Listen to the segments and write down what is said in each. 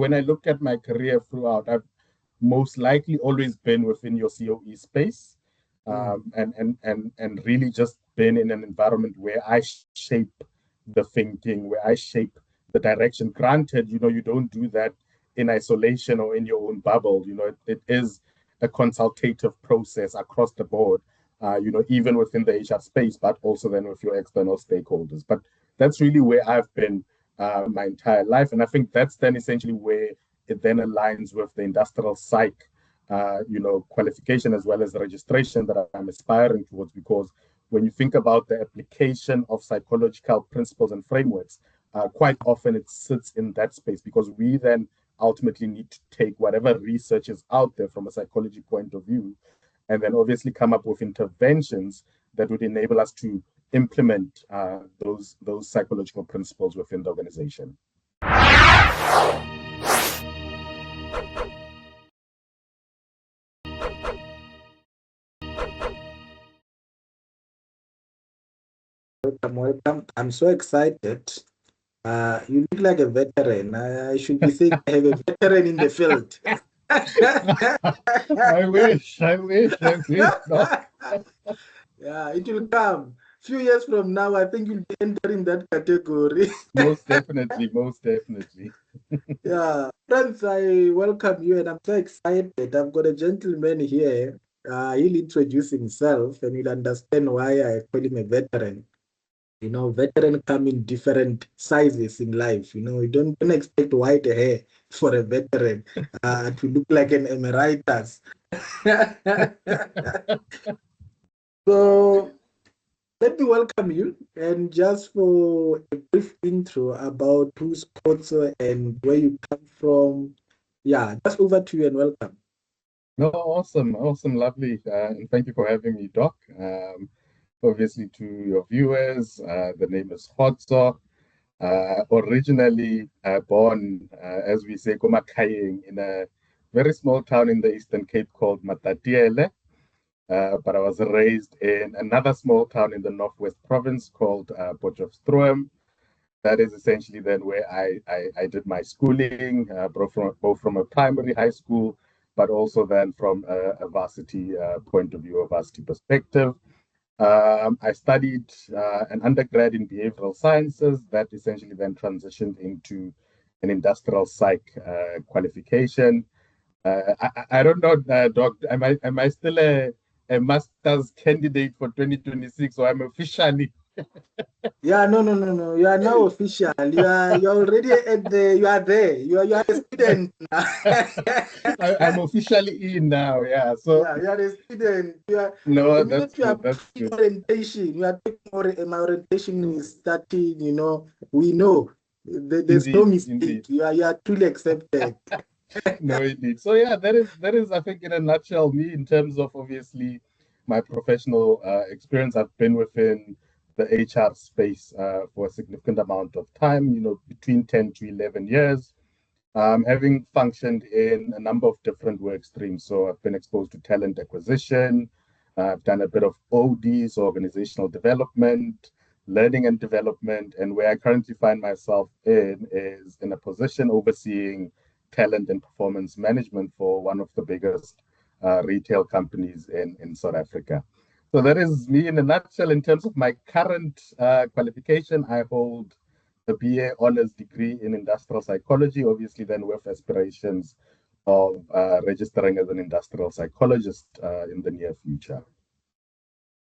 when I look at my career throughout, I've most likely always been within your COE space, and really just been in an environment where I shape the thinking, where I shape the direction. Granted, you don't do that in isolation or in your own bubble. It is a consultative process across the board, even within the HR space, but also then with your external stakeholders. But that's really where I've been my entire life. And I think that's then essentially where it then aligns with the industrial psych, qualification as well as the registration that I'm aspiring towards. Because when you think about the application of psychological principles and frameworks, quite often it sits in that space, because we then ultimately need to take whatever research is out there from a psychology point of view, and then obviously come up with interventions that would enable us to implement those psychological principles within the organization. Welcome. I'm so excited. You look like a veteran. I should be saying I have a veteran in the field. I wish. No. Yeah, it will come. Few years from now, I think you'll be entering that category. Most definitely. Yeah, friends, I welcome you, and I'm so excited. I've got a gentleman here. He'll introduce himself, and you'll understand why I call him a veteran. Veteran come in different sizes in life. You don't expect white hair for a veteran to look like an emeritus. So let me welcome you, and just for a brief intro about who's Khotso and where you come from. Yeah, just over to you and welcome. No, awesome, lovely. And thank you for having me, Doc. Obviously, to your viewers, the name is Khotso. Originally born, as we say, Komakayeng, in a very small town in the Eastern Cape called Matatiele. But I was raised in another small town in the Northwest Province called Potchefstroom. That is essentially then where I did my schooling, both from a primary high school, but also then from a varsity point of view, a varsity perspective. I studied an undergrad in behavioral sciences that essentially then transitioned into an industrial psych qualification. I don't know, Doc, am I still a master's candidate for 2026, or I'm officially? Yeah, no. You are now official. You're already at the. You are there. You are a student now. I'm officially in now. Yeah. So yeah, you are a student. You are. no, The minute that's you are good. That's good. orientation, you are taking my orientation is starting. We know there's no Indeed, mistake. indeed. You are truly accepted. No, indeed. So yeah, that is I think in a nutshell me in terms of obviously my professional experience. I've been within the HR space for a significant amount of time. Between 10 to 11 years. Having functioned in a number of different work streams. So I've been exposed to talent acquisition. I've done a bit of ODs, organizational development, learning and development. And where I currently find myself in is in a position overseeing talent and performance management for one of the biggest retail companies in South Africa. So that is me in a nutshell. In terms of my current qualification, I hold a BA honors degree in industrial psychology, obviously then with aspirations of registering as an industrial psychologist in the near future.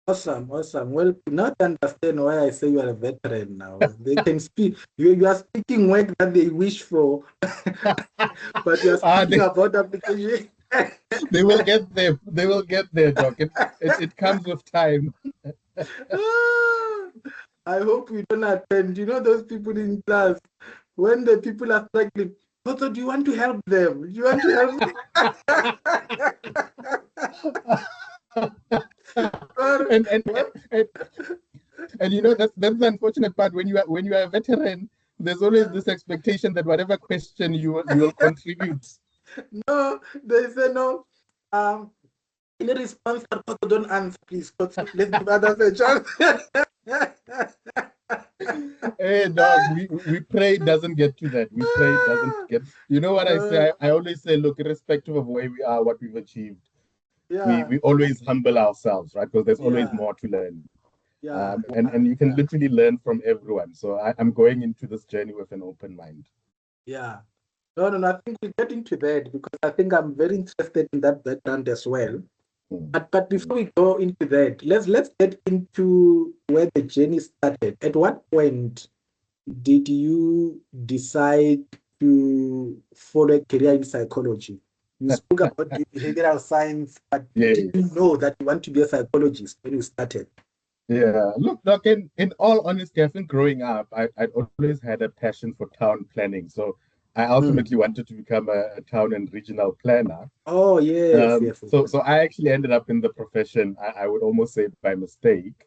Awesome. Well, not understand why I say you are a veteran now. They can speak. You are speaking work that they wish for, but you are speaking about application. They will get there. They will get there, Doc. It comes with time. I hope you don't attend. Those people in class, when the people are struggling, Khotso, do you want to help them? Do you want to help them? and that's the unfortunate part. When you are a veteran, there's always this expectation that whatever question you will contribute. No, they say no. Any response that Khotso don't answer, please. Khotso, let's give others a chance. Hey dog, we pray it doesn't get to that. We pray it doesn't get. You know what I Uh, say? I always say, look, irrespective of where we are, what we've achieved, we yeah, always humble ourselves, right? Because there's always yeah, more to learn. yeah, And you can yeah, literally learn from everyone. So I'm going into this journey with an open mind. yeah. No, no, no. I think we'll get into that because I think I'm very interested in that background as well. Mm, But mm. before we go into that, let's get into where the journey started. At what point did you decide to follow a career in psychology? You spoke about behavioral science, but did you Yes. know that you want to be a psychologist when you started? Yeah. Look, in all honesty, I think growing up, I'd always had a passion for town planning. So I Hmm. ultimately wanted to become a town and regional planner. Oh, yes, yes, So yes. I actually ended up in the profession, I would almost say by mistake.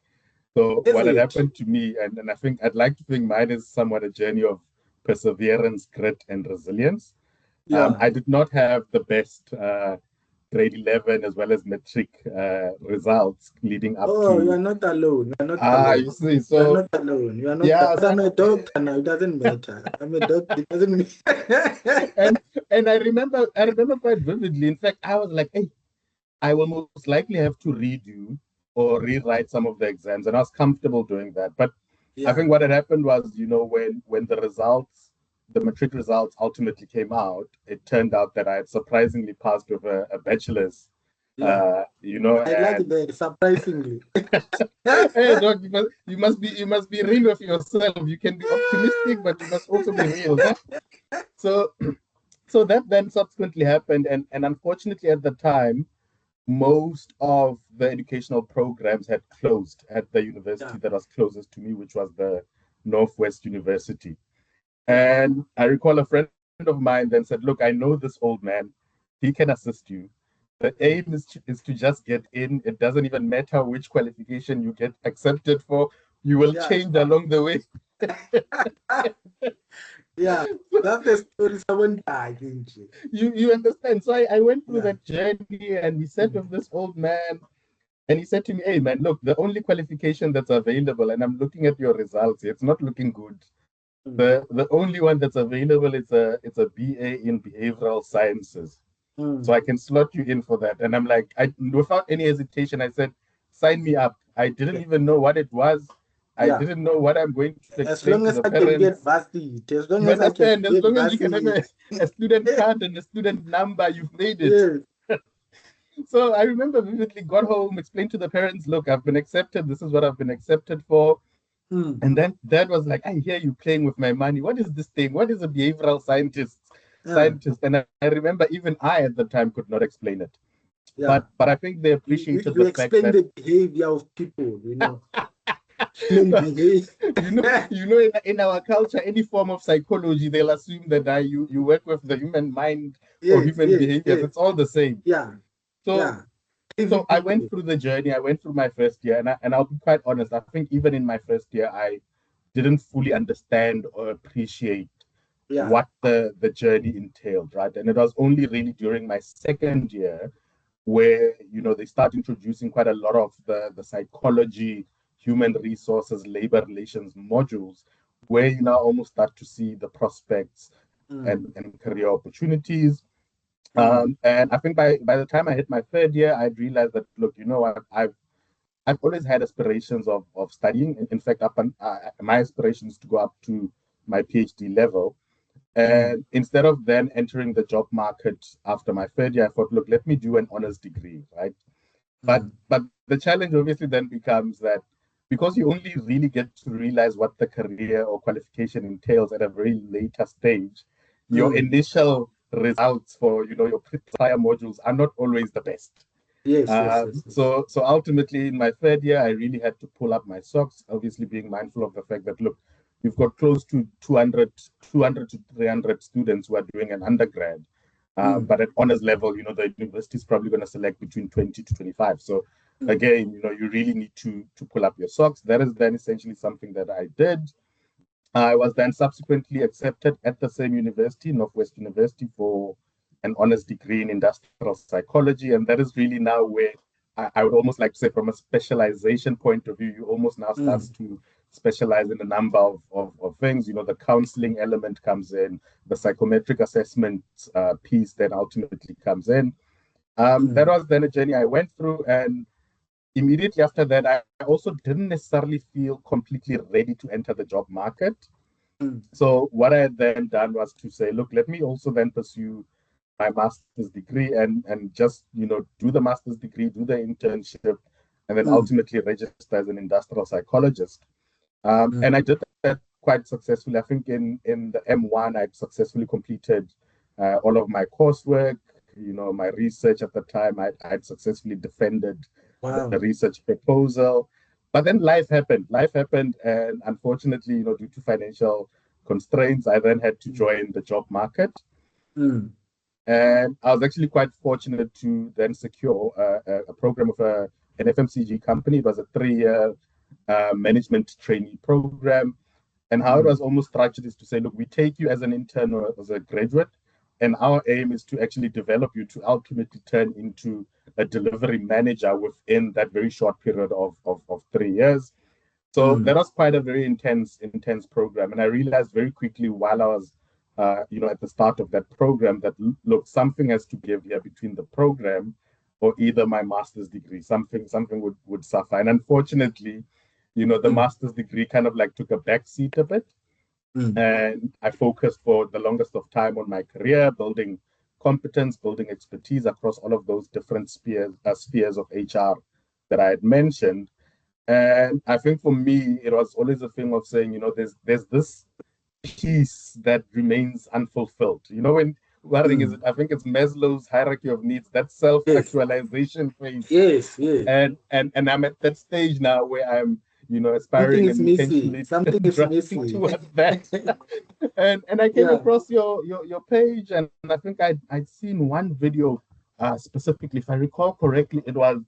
So Is what had it? happened to me, and I think I'd like to think mine is somewhat a journey of perseverance, grit, and resilience. Yeah. I did not have the best grade 11 as well as metric results leading up Oh, you are to not alone. You are not alone. you see. You are So not alone. You are not. yeah, But I'm a doctor now. It doesn't matter. I'm a doctor. It doesn't matter. and I remember quite vividly. In fact, I was like, hey, I will most likely have to redo or rewrite some of the exams, and I was comfortable doing that. But I Yeah. think what had happened was, when the results, the matric results ultimately came out, it turned out that I had surprisingly passed with a bachelor's. Yeah. I like And that. Surprisingly. hey, dog, you must be real with yourself. You can be optimistic, but you must also be real. Huh? So so that then subsequently happened, and unfortunately at the time most of the educational programs had closed at the Yeah. university that was closest to me, which was the Northwest University. Yeah. And I recall a friend of mine then said, look, I know this old man. He can assist you. The Mm. aim is to just get in. It doesn't even matter which qualification you get accepted for. You will Yeah. change along the way. Yeah. That's the story someone died, isn't it? You understand? So I went through Yeah. that journey, and we sat with Mm. this old man. And he said to me, hey, man, look, the only qualification that's available, and I'm looking at your results, it's not looking good. Mm. The only one that's available is it's a BA in behavioral sciences. So Mm. I can slot you in for that. And I'm like, without any hesitation, I said, sign me up. I didn't Yeah. even know what it was. I Yeah. didn't know what I'm going to As explain long to as the I can get parents. vaccinated, as long You as I can understand? As get long as you can have vaccinated. a student card and a student number, you've made it. Yes. So I remember vividly, got home, explained to the parents, look, I've been accepted. This is what I've been accepted for. Mm. And then dad was like, I hear you playing with my money. What is this thing? What is a behavioral scientist? Yeah. And I remember even I at the time could not explain it. Yeah. But I think they You, appreciated you the fact explain that the behavior of people, human behavior. in our culture, any form of psychology, they'll assume that you work with the human mind or Yes, human yes, behaviors. yes. It's all the same. Yeah, So yeah. Crazy so I went people. through the journey. I went through my first year, and I'll be quite honest. I think even in my first year, I didn't fully understand or appreciate Yeah. what the journey entailed, right? And it was only really during my second year where they start introducing quite a lot of the psychology, human resources, labor relations modules, where you now almost start to see the prospects Mm, and career opportunities. mm, And I think by the time I hit my third year, I'd realized that, look, you know what, I've always had aspirations of studying. In fact, my aspirations to go up to my PhD level. mm, And instead of then entering the job market after my third year, I thought, look, let me do an honors degree, right? But mm, but the challenge obviously then becomes that because you only really get to realize what the career or qualification entails at a very later stage, your mm. initial results for your prior modules are not always the best. Yes, yes, yes, yes. So ultimately, in my third year, I really had to pull up my socks, obviously being mindful of the fact that, look, you've got close to 200 to 300 students who are doing an undergrad. Mm, But at honors level, the university is probably going to select between 20 to 25. So mm, again, you really need to pull up your socks. That is then essentially something that I did. I was then subsequently accepted at the same university, Northwest University, for an honors degree in industrial psychology. And that is really now where I would almost like to say, from a specialization point of view, you almost now starts mm. to specialize in a number of things. The counseling element comes in, the psychometric assessment piece then ultimately comes in. That was then a journey I went through, and immediately after that, I also didn't necessarily feel completely ready to enter the job market. So what I had then done was to say, look, let me also then pursue my master's degree and just do the master's degree, do the internship, and then ultimately register as an industrial psychologist. And I did that quite successfully. I think in the M1, I'd successfully completed all of my coursework, my research at the time. I'd successfully defended Wow. the research proposal. But then life happened. Life happened, and unfortunately, due to financial constraints, I then had to join the job market. And I was actually quite fortunate to then secure a program of an FMCG company. It was a 3-year management trainee program. And how it was almost structured is to say, look, we take you as an intern or as a graduate, and our aim is to actually develop you to ultimately turn into a delivery manager within that very short period of 3 years. So that was quite a very intense program. And I realized very quickly while I was, at the start of that program that, look, something has to give here between the program or either my master's degree. Something would suffer. And unfortunately, the master's degree kind of like took a back seat a bit. And I focused for the longest of time on my career, building competence, building expertise across all of those different spheres of HR that I had mentioned. And I think for me, it was always a thing of saying, there's this piece that remains unfulfilled. When worrying is it, I think it's Maslow's hierarchy of needs, that self-actualization phase. Yes, yes. And I'm at that stage now where I'm, Something aspiring is and missing. intentionally Something is driving missing. towards that. and I came Yeah. across your page, and I think I'd seen one video specifically, if I recall correctly, it was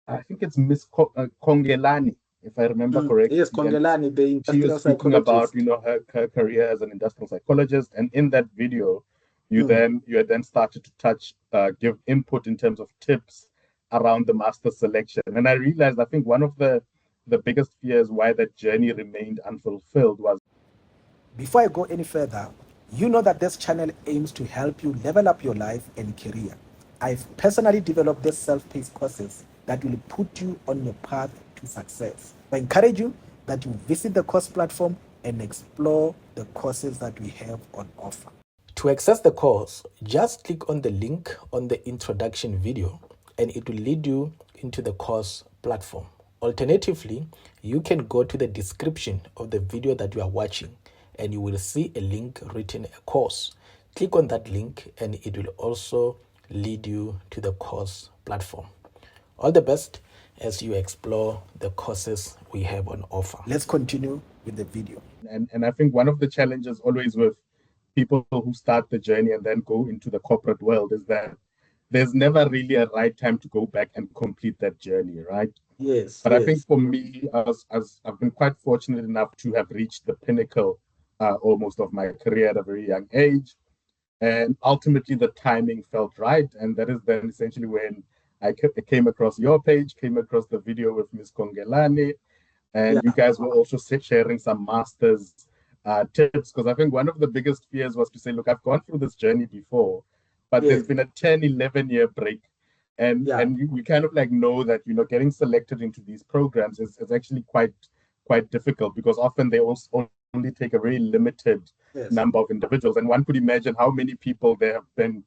I think it's Miss Kongelani, if I remember Yes, correctly, and Kongelani, the she was industrial speaking about psychologist. her career as an industrial psychologist, and in that video, you had then started to give input in terms of tips around the master selection, and I realized I think one of the biggest fears why that journey remained unfulfilled was. Before I go any further, you know that this channel aims to help you level up your life and career. I've personally developed these self-paced courses that will put you on your path to success. I encourage you that you visit the course platform and explore the courses that we have on offer. To access the course, just click on the link on the introduction video and it will lead you into the course platform. Alternatively, you can go to the description of the video that you are watching and you will see a link written a course. Click on that link and it will also lead you to the course platform. All the best as you explore the courses we have on offer. Let's continue with the video. And I think one of the challenges always with people who start the journey and then go into the corporate world is that there's never really a right time to go back and complete that journey, right? Yes, But yes. I think for me, as I've been quite fortunate enough to have reached the pinnacle almost of my career at a very young age. And ultimately, the timing felt right. And that is then essentially when I came across your page, came across the video with Ms. Kongelani, and you guys were also sharing some master's tips. Because I think one of the biggest fears was to say, look, I've gone through this journey before, but there's been a 10, 11-year break. And we kind of like know that, getting selected into these programs is actually quite difficult because often they also only take a very limited number of individuals. And one could imagine how many people there have been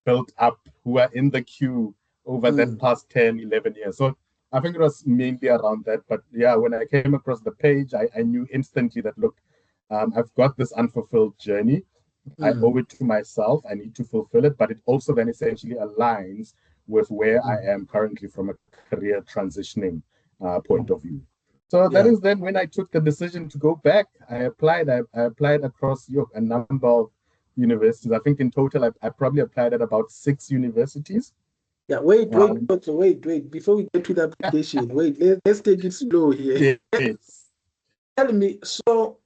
built up who are in the queue over that past 10, 11 years. So I think it was mainly around that. But yeah, when I came across the page, I knew instantly that, look, I've got this unfulfilled journey. I owe it to myself. I need to fulfill it. But it also then essentially aligns with where I am currently from a career transitioning point of view. So that is then when I took the decision to go back. I applied across a number of universities. I think in total, I probably applied at about 6 universities. Yeah, wait. Before we get to the application, let's take it slow here. Yes. Tell me, so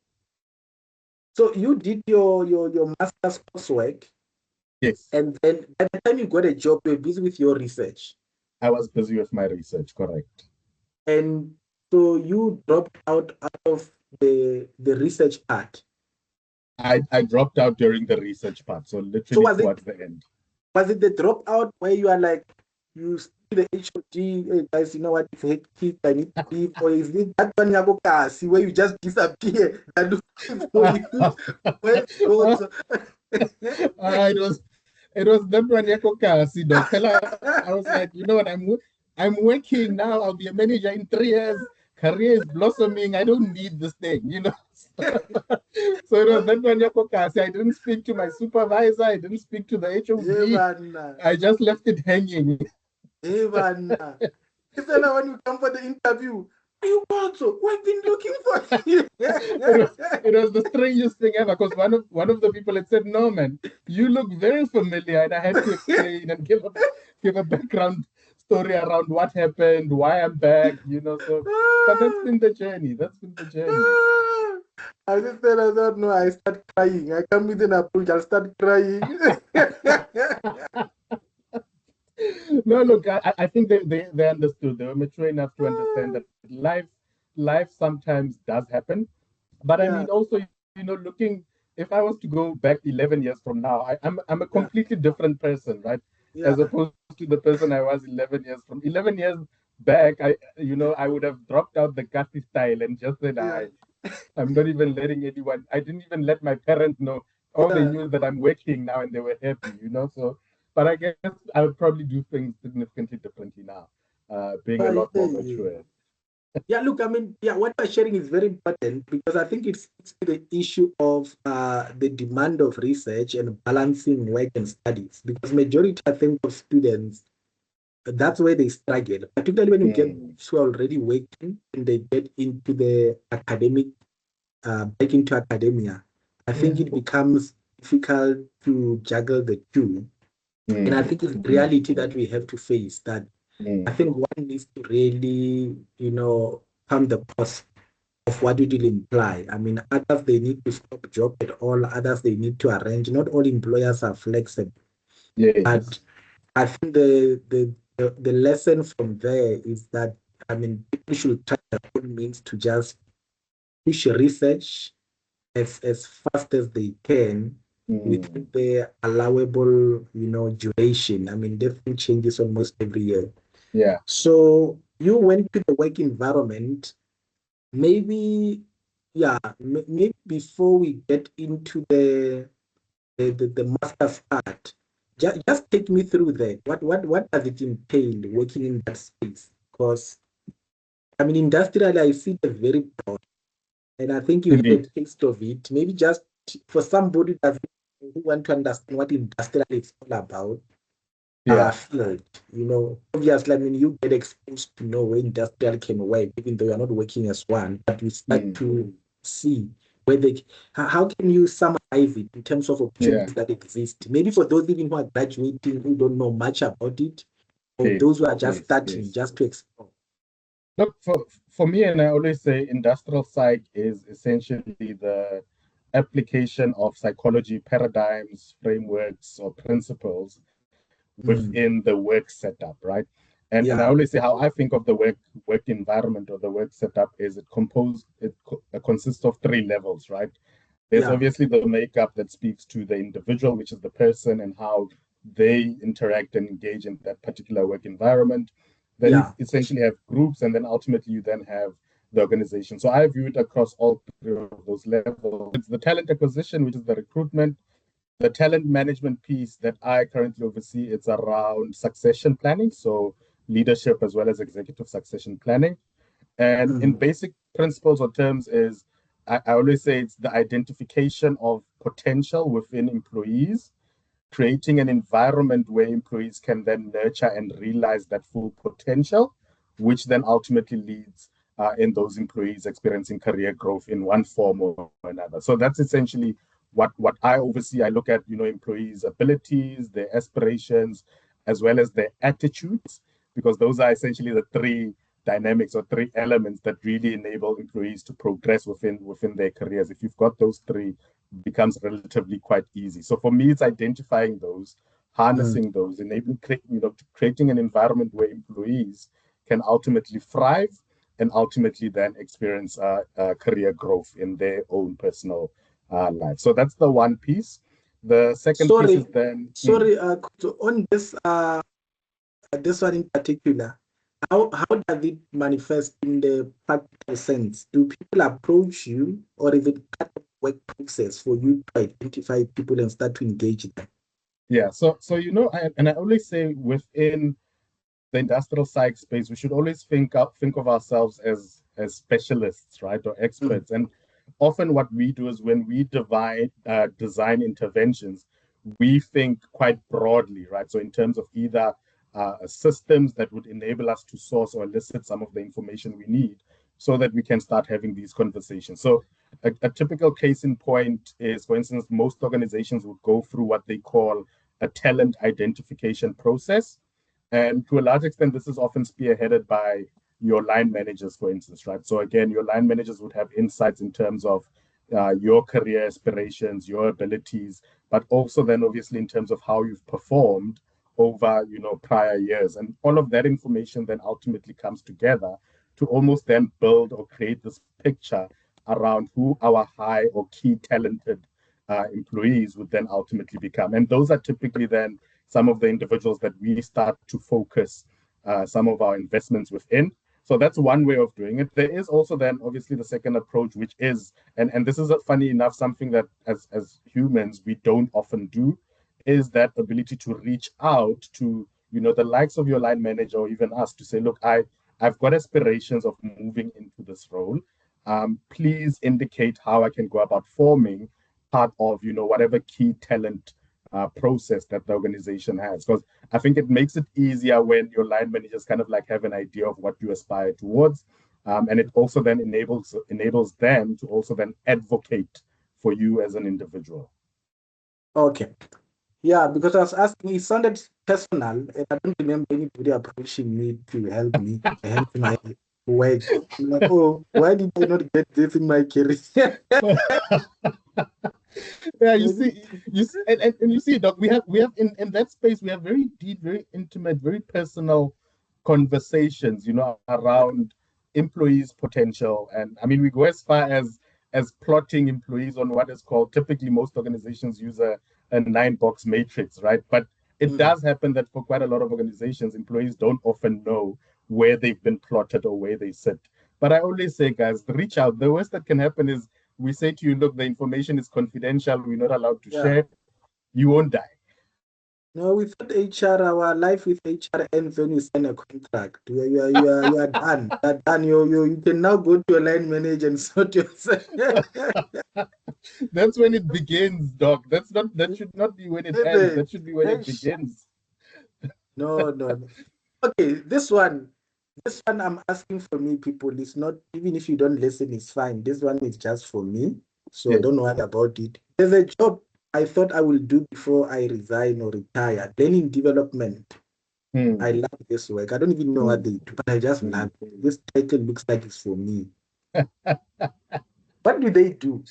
you did your master's coursework. Yes. And then by the time you got a job, you were busy with your research. I was busy with my research, correct. And So you dropped out of the research part. I dropped out during the research part, so So literally towards the end. was it the dropout where you are like you see the HOD, hey guys, you know what, it's hectic, I need to leave, or is it that one Yago Kasi where you just disappear and looking for you? Where's Khotso? It was that one Yako Kasi, dog. I was like, you know what, I'm working now. I'll be a manager in 3 years. Career is blossoming. I don't need this thing. So it was that one Yako Kasi. I didn't speak to my supervisor. I didn't speak to the Yeah, HOD. man. I just left it hanging. Hey, man. He said when you come for the interview, are you Khotso? We've been looking for you. It was the strangest thing ever because one of the people had said, "No, man, you look very familiar," and I had to explain and give a background story around what happened, why I'm back. But that's been the journey. That's been the journey. I just said, I don't know. I start crying. I come with an approach. I'll start crying. No, look, I think they understood. They were mature enough to understand that life sometimes does happen. But I Yeah, mean, also, looking, if I was to go back 11 years from now, I'm a yeah, completely different person, right? yeah, As opposed to the person I was 11 years from. 11 years back, I would have dropped out the Kasi style and just said, yeah, I'm not even letting anyone, I didn't even let my parents know. All they yeah. knew is that I'm working now and they were happy. So, but I guess I would probably do things significantly differently now, being a I lot hear more you. mature. Yeah, look, I mean, yeah, what you're sharing is very important because I think it's the issue of the demand of research and balancing work and studies. Because majority, I think, of students, that's where they struggle, particularly when you get Mm, who are already working and they get into the academic, back into academia. I think it becomes difficult to juggle the two. And I mm, think it's the reality that we have to face that I mm. think one needs to really, come the cost of what it will imply. I mean, others they need to stop job at all, others they need to arrange. Not all employers are flexible. But Yes. I think the lesson from there is that I mean people should try their own means to just push research as fast as they can Mm, within the allowable, duration. I mean, different changes almost every year. yeah. So you went to the work environment. Maybe, yeah, maybe before we get into the master's part, just take me through that. What does it entail working in that space? Because I mean, industrially, I see it very broad, and I think you had a Indeed. taste of it. Maybe just for somebody who want to understand what industrial is all about, Yeah. field. Obviously, I mean, you get exposed to know where industrial can work, even though you're not working as one, but you start Mm, to see where how can you summarize it in terms of yeah. opportunities that exist? Maybe for those even who are graduating who don't know much about it, or Yes. those who are just Yes. starting, Yes. just to explore. Look, for me, and I always say industrial psych is essentially the application of psychology paradigms, frameworks, or principles Mm, within the work setup, right? And I yeah, always say how I think of the work environment or the work setup is it consists of three levels, right? There's yeah, obviously the makeup that speaks to the individual, which is the person and how they interact and engage in that particular work environment. Then you yeah, essentially have groups, and then ultimately you then have the organization. So I view it across all three of those levels. It's the talent acquisition, which is the recruitment, the talent management piece that I currently oversee. It's around succession planning, so leadership as well as executive succession planning. And in mm, basic principles or terms is I always say it's the identification of potential within employees, creating an environment where employees can then nurture and realize that full potential, which then ultimately leads in those employees experiencing career growth in one form or another. So that's essentially what I oversee. I look at employees' abilities, their aspirations, as well as their attitudes, because those are essentially the three dynamics or three elements that really enable employees to progress within their careers. If you've got those three, becomes relatively quite easy. So for me, it's identifying those, mm, harnessing those, enabling creating an environment where employees can ultimately thrive and ultimately then experience career growth in their own personal life. So that's the one piece. The second piece is then So on this one in particular, how does it manifest in the practical sense? Do people approach you, or is it part of work process for you to identify people and start to engage them? yeah. So I always say within the industrial psych space, we should always think of ourselves as specialists, right, or Mm. experts. And often what we do is when we design interventions, we think quite broadly, right? So in terms of either systems that would enable us to source or elicit some of the information we need so that we can start having these conversations. So a typical case in point is, for instance, most organizations would go through what they call a talent identification process. And to a large extent, this is often spearheaded by your line managers, for instance, right? So again, your line managers would have insights in terms of your career aspirations, your abilities, but also then obviously in terms of how you've performed over, prior years. And all of that information then ultimately comes together to almost then build or create this picture around who our high or key talented employees would then ultimately become. And those are typically then some of the individuals that we start to focus some of our investments within. So that's one way of doing it. There is also then obviously the second approach, which is, and this is funny enough, something that as humans we don't often do, is that ability to reach out to, the likes of your line manager or even us to say, look, I've got aspirations of moving into this role. Please indicate how I can go about forming part of, whatever key talent process that the organization has. Because I think it makes it easier when your line managers kind of like have an idea of what you aspire towards. And it also then enables them to also then advocate for you as an individual. Okay. Yeah, because I was asking, it sounded personal, and I don't remember anybody approaching me to help my work. Like, oh, why did I not get this in my career? Yeah, and you see, Doc, we have in that space, we have very deep, very intimate, very personal conversations, around employees' potential. And I mean, we go as far as plotting employees on what is called, typically most organizations use a 9-box matrix, right? But it Mm. does happen that for quite a lot of organizations, employees don't often know where they've been plotted or where they sit. But I always say, guys, reach out. The worst that can happen is we say to you, look, the information is confidential, we're not allowed to Yeah. share, you won't die. No, with HR, our life with HR ends when you sign a contract. You are done. You are done. You can now go to your line manager and sort yourself. That's when it begins, Doc. That should not be when it ends. That should be when it begins. No, no, no. Okay, this one I'm asking for me, people. It's not, even if you don't listen, it's fine. This one is just for me. So Yes. don't worry about it. There's a job I thought I will do before I resign or retire. Learning development. I Hmm. love this work. I don't even know what Hmm. they do, but I just Hmm. love it. This title looks like it's for me. What do they do?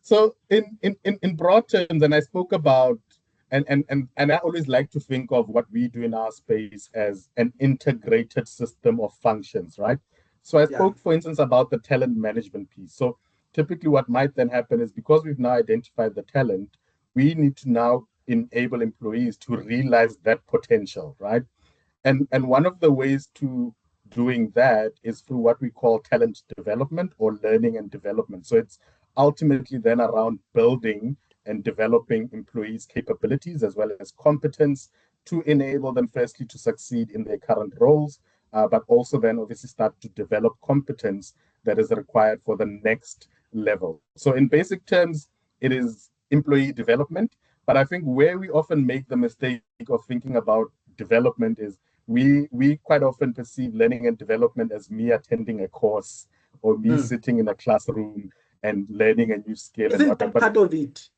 So in broad terms, and I spoke about, and I always like to think of what we do in our space as an integrated system of functions, right? So I Yeah. spoke, for instance, about the talent management piece. So typically what might then happen is, because we've now identified the talent, we need to now enable employees to realize that potential, right? And one of the ways to doing that is through what we call talent development or learning and development. So it's ultimately then around building and developing employees' capabilities as well as competence to enable them firstly to succeed in their current roles, but also then obviously start to develop competence that is required for the next level. So in basic terms, it is employee development. But I think where we often make the mistake of thinking about development is we quite often perceive learning and development as me attending a course or me Mm. sitting in a classroom and learning a new skill and Isn't whatnot. that But part of it?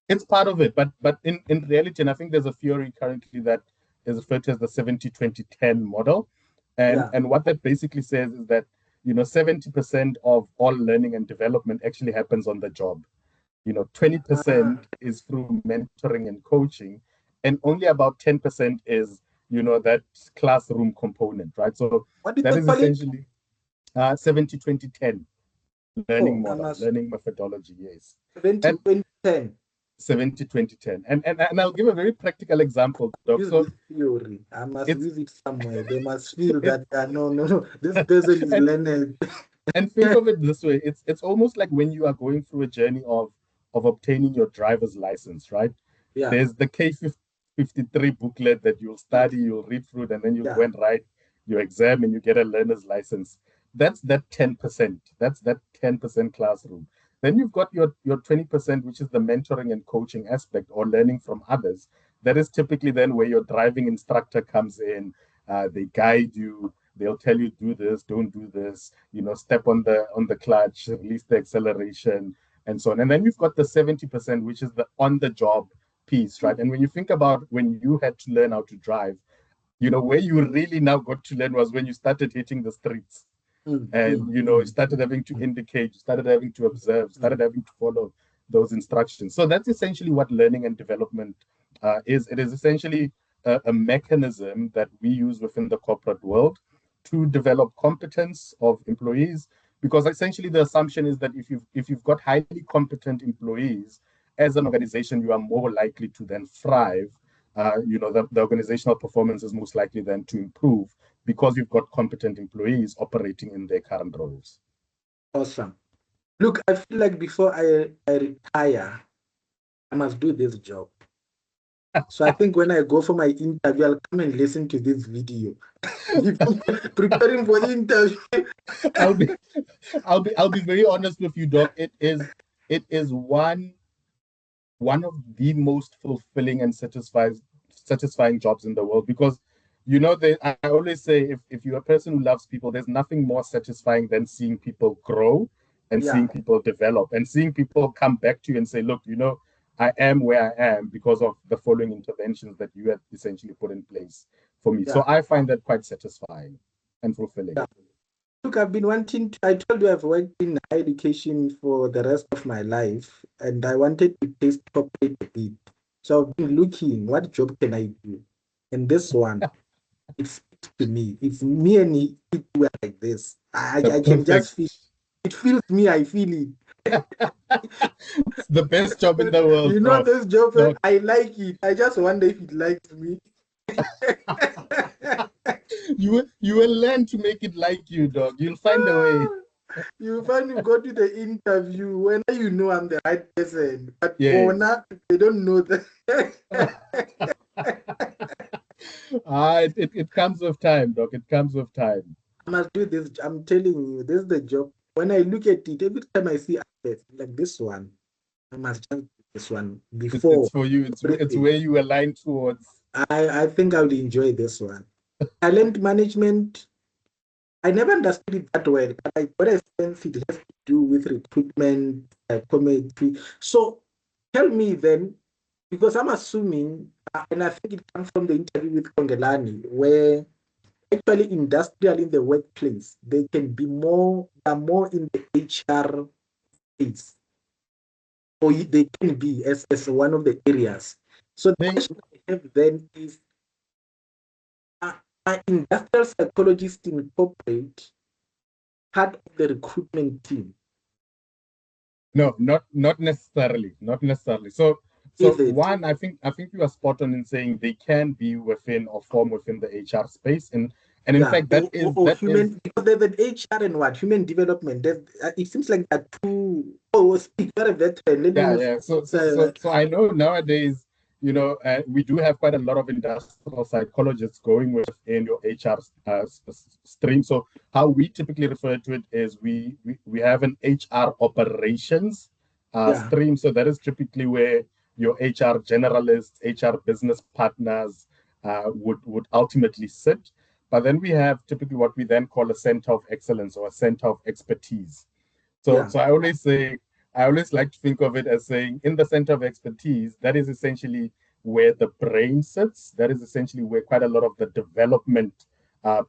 it's part of it. But in reality, and I think there's a theory currently that is referred to as the 70-20-10 model. And Yeah. and what that basically says is that 70% of all learning and development actually happens on the job. 20% Ah, is through mentoring and coaching, and only about 10% is that classroom component, right? So what did that they is call it? essentially 70-20-10 learning Oh, I model, must learning methodology, yes. 20, And 2010. 70-20-10. And I'll give a very practical example, Doc. Use So this theory. I must it's use it somewhere. They must feel it that no, no, no. This person is and learned. think of it this way. It's almost like when you are going through a journey of obtaining your driver's license, right? Yeah, There's the K53 booklet that you'll study, you'll read through it, and then you'll yeah. go and write your exam and you get a learner's license. That's that 10%. That's that 10% classroom. Then you've got your 20%, which is the mentoring and coaching aspect or learning from others. That is typically then where your driving instructor comes in. They guide you. They'll tell you do this, don't do this. Step on the clutch, release the acceleration, and so on. And then you've got the 70%, which is the on-the-job piece, right? And when you think about when you had to learn how to drive, where you really now got to learn was when you started hitting the streets Mm, and mm, you mm, started having to mm, indicate, you started having to observe, started mm. having to follow those instructions. So that's essentially what learning and development is. It is essentially a mechanism that we use within the corporate world to develop competence of employees, because essentially the assumption is that if you've got highly competent employees as an organization, you are more likely to then thrive. The organizational performance is most likely then to improve because you've got competent employees operating in their current roles. Awesome. Look, I feel like before I retire, I must do this job. So I think when I go for my interview, I'll come and listen to this video. Preparing for the interview. I'll be I'll be very honest with you, Doc. It is one of the most fulfilling and satisfying jobs in the world, because I always say, if you're a person who loves people, there's nothing more satisfying than seeing people grow and Yeah, seeing people develop and seeing people come back to you and say, look, I am where I am because of the following interventions that you have essentially put in place for me. yeah, So I find that quite satisfying and fulfilling. yeah. Look, I've been wanting to, I told you I've worked in higher education for the rest of my life, and I wanted to taste corporate a bit. So I've been looking, what job can I do? And this one, it speaks to me. It's me and it were like this. The I can perfect, just feel it feels me, I feel it. it's the best job in the world, You know, Doc. this job, Doc, I like it. I just wonder if it likes me. you will learn to make it like you, Doc. You'll find a way. You find you go to the interview when you know I'm the right person, but Yes. Bona, they don't know that. It comes with time, Doc. It comes with time. I must do this. I'm telling you, this is the job. When I look at it, every time I see adverts like this one, I must just do this one It's before for you. It's everything. where you align towards. I think I will enjoy this one. Talent management, I never understood it that well, but I got a sense it has to do with recruitment, psychometry. So tell me then, because I'm assuming, and I think it comes from the interview with Kongelani, where actually industrial in the workplace, they can be are more in the HR space, or they can be as one of the areas. So the They question I have then is, are industrial psychologists in corporate part of the recruitment team? No, not necessarily, not necessarily. So Is it? one, I think you are spot on in saying they can be within or form within the HR space, and in Yeah, fact that is or that is human, because there's an HR and what human development. It seems like that two. Oh, speak very veteran. Let me Yeah, know. yeah. So I know nowadays, we do have quite a lot of industrial psychologists going within your HR stream. So how we typically refer to it is we have an HR operations Yeah, stream. So that is typically where your HR generalists, HR business partners would ultimately sit. But then we have typically what we then call a center of excellence or a center of expertise. So, yeah, so I always like to think of it as saying in the center of expertise, that is essentially where the brain sits. That is essentially where quite a lot of the development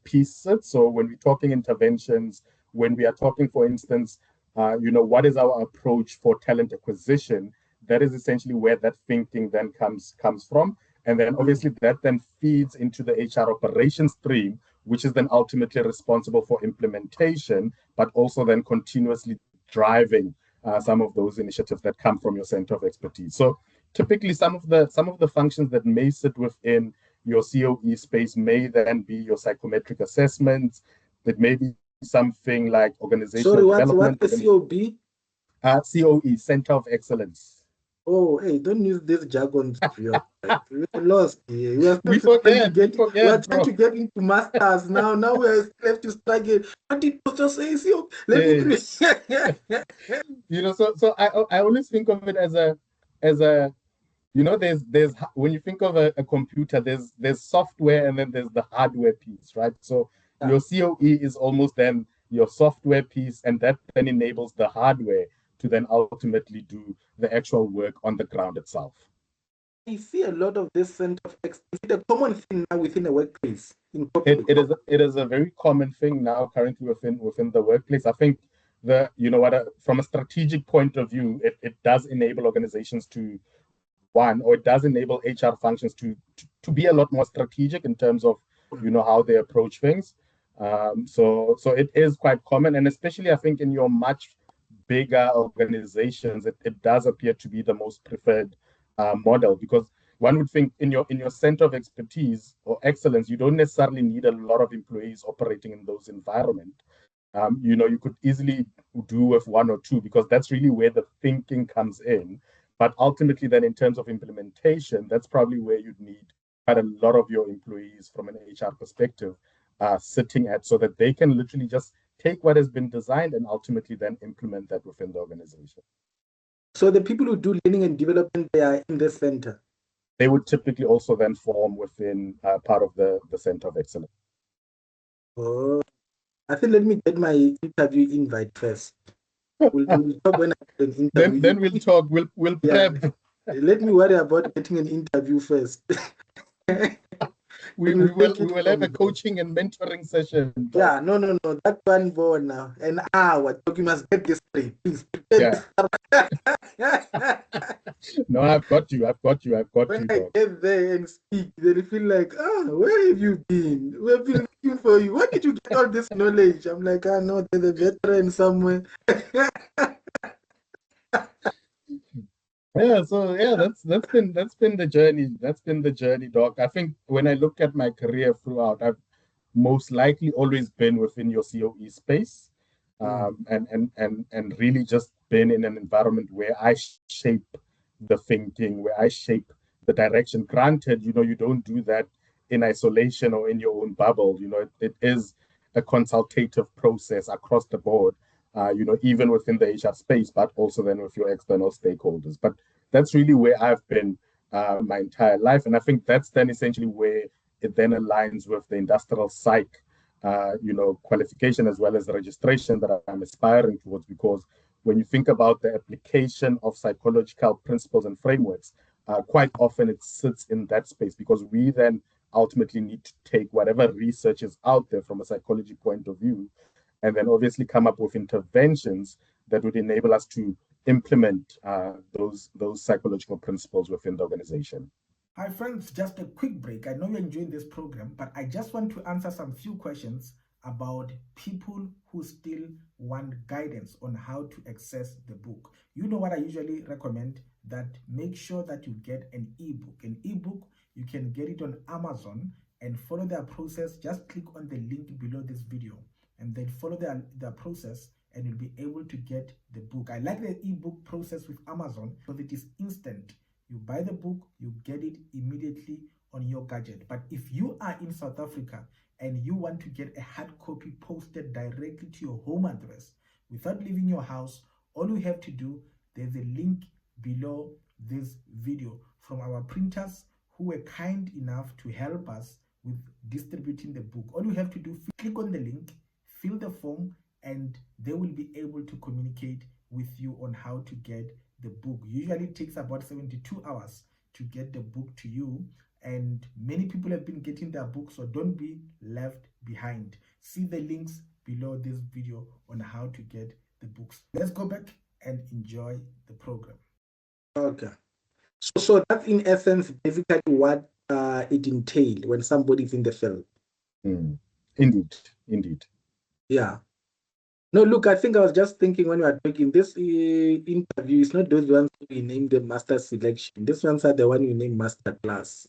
piece sits. So when we're talking interventions, when we are talking, for instance, what is our approach for talent acquisition? That is essentially where that thinking then comes from. And then mm, obviously that then feeds into the HR operations stream, which is then ultimately responsible for implementation, but also then continuously driving some of those initiatives that come from your center of expertise. So typically some of the functions that may sit within your COE space may then be your psychometric assessments. It may be something like organizational development. What's the COB? COE, Center of Excellence. Oh, hey, don't use this jargon. We're lost here. We are We still trying forget, to get into masters now. Now we are left to struggle. What did Professor say? So let me so I always think of it as a there's when you think of a computer, there's software and then there's the hardware piece, right? So your COE is almost then your software piece, and that then enables the hardware to then ultimately do the actual work on the ground itself. I see a lot of this center of excellence. It's a common thing now within a workplace. It is a very common thing now currently within the workplace. I think from a strategic point of view, it does enable organizations to it does enable HR functions to be a lot more strategic in terms of how they approach things. So it is quite common, and especially I think in your much bigger organizations, it does appear to be the most preferred model, because one would think in your center of expertise or excellence, you don't necessarily need a lot of employees operating in those environments. You could easily do with one or two, because that's really where the thinking comes in. But ultimately, then in terms of implementation, that's probably where you'd need quite a lot of your employees from an HR perspective sitting at, so that they can literally just take what has been designed and ultimately then implement that within the organization. So the people who do learning and development, they are in the center. They would typically also then form within part of the Center of Excellence. Oh, I think let me get my interview invite first. We'll talk when I get an interview. Then we'll talk. We'll prep. Let me worry about getting an interview first. we will have a coaching and mentoring session. Yeah, no. That one for now. An hour. You must get this straight. Please. Yeah. No, I've got you. When I get there and speak, they feel like, where have you been? We've been looking for you. Where did you get all this knowledge? I'm like, no, there's a veteran somewhere. That's been the journey. That's been the journey, Doc. I think when I look at my career throughout, I've most likely always been within your COE space, and really just been in an environment where I shape the thinking, where I shape the direction. Granted, you don't do that in isolation or in your own bubble. It is a consultative process across the board. Even within the HR space, but also then with your external stakeholders. But that's really where I've been my entire life. And I think that's then essentially where it then aligns with the industrial psych, qualification as well as the registration that I'm aspiring towards. Because when you think about the application of psychological principles and frameworks, quite often it sits in that space, because we then ultimately need to take whatever research is out there from a psychology point of view, and then obviously come up with interventions that would enable us to implement those psychological principles within the organization. Hi friends, just a quick break. I know you're enjoying this program, but I just want to answer some few questions about people who still want guidance on how to access the book. You know what I usually recommend, that make sure that you get an ebook. An ebook, you can get it on Amazon and follow their process. Just click on the link below this video and then follow the process, and you'll be able to get the book. I like the ebook process with Amazon because it is instant. You buy the book, you get it immediately on your gadget. But if you are in South Africa and you want to get a hard copy posted directly to your home address without leaving your house, all you have to do, there's a link below this video from our printers who were kind enough to help us with distributing the book. All you have to do, click on the link, fill the form, and they will be able to communicate with you on how to get the book. Usually it takes about 72 hours to get the book to you, and many people have been getting their book, so don't be left behind. See the links below this video on how to get the books. Let's go back and enjoy the program. Okay. So that's in essence basically what it entails when somebody's in the field. Indeed, indeed. Yeah. No, look, I think I was just thinking when we were talking, this interview is not those ones we name the master selection. These ones are the one we name master class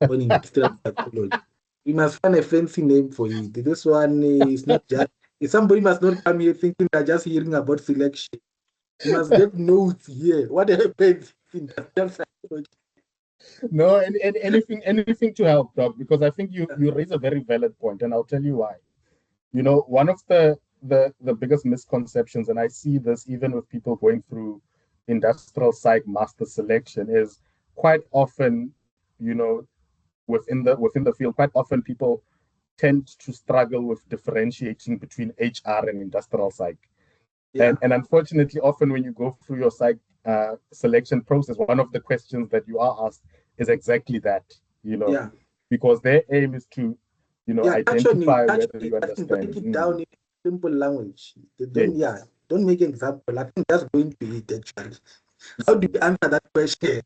on industrial psychology. We must find a fancy name for it. This one is not just, somebody must not come here thinking they're just hearing about selection. You must get notes here. What happens in industrial psychology? No, and anything to help, Doc, because I think you raise a very valid point, and I'll tell you why. You know, one of the biggest misconceptions, and I see this even with people going through industrial psych master selection, is quite often, you know, within the field, quite often people tend to struggle with differentiating between HR and industrial psych. Yeah. And unfortunately, often when you go through your psych selection process, one of the questions that you are asked is exactly that, you know, Yeah. because their aim is to, you know, Yeah, touch on identify it, touch whether on you it. I think break understand. it down in simple language. They don't, Yes. yeah, don't make example. I think that's going to it actually. How do you answer that question?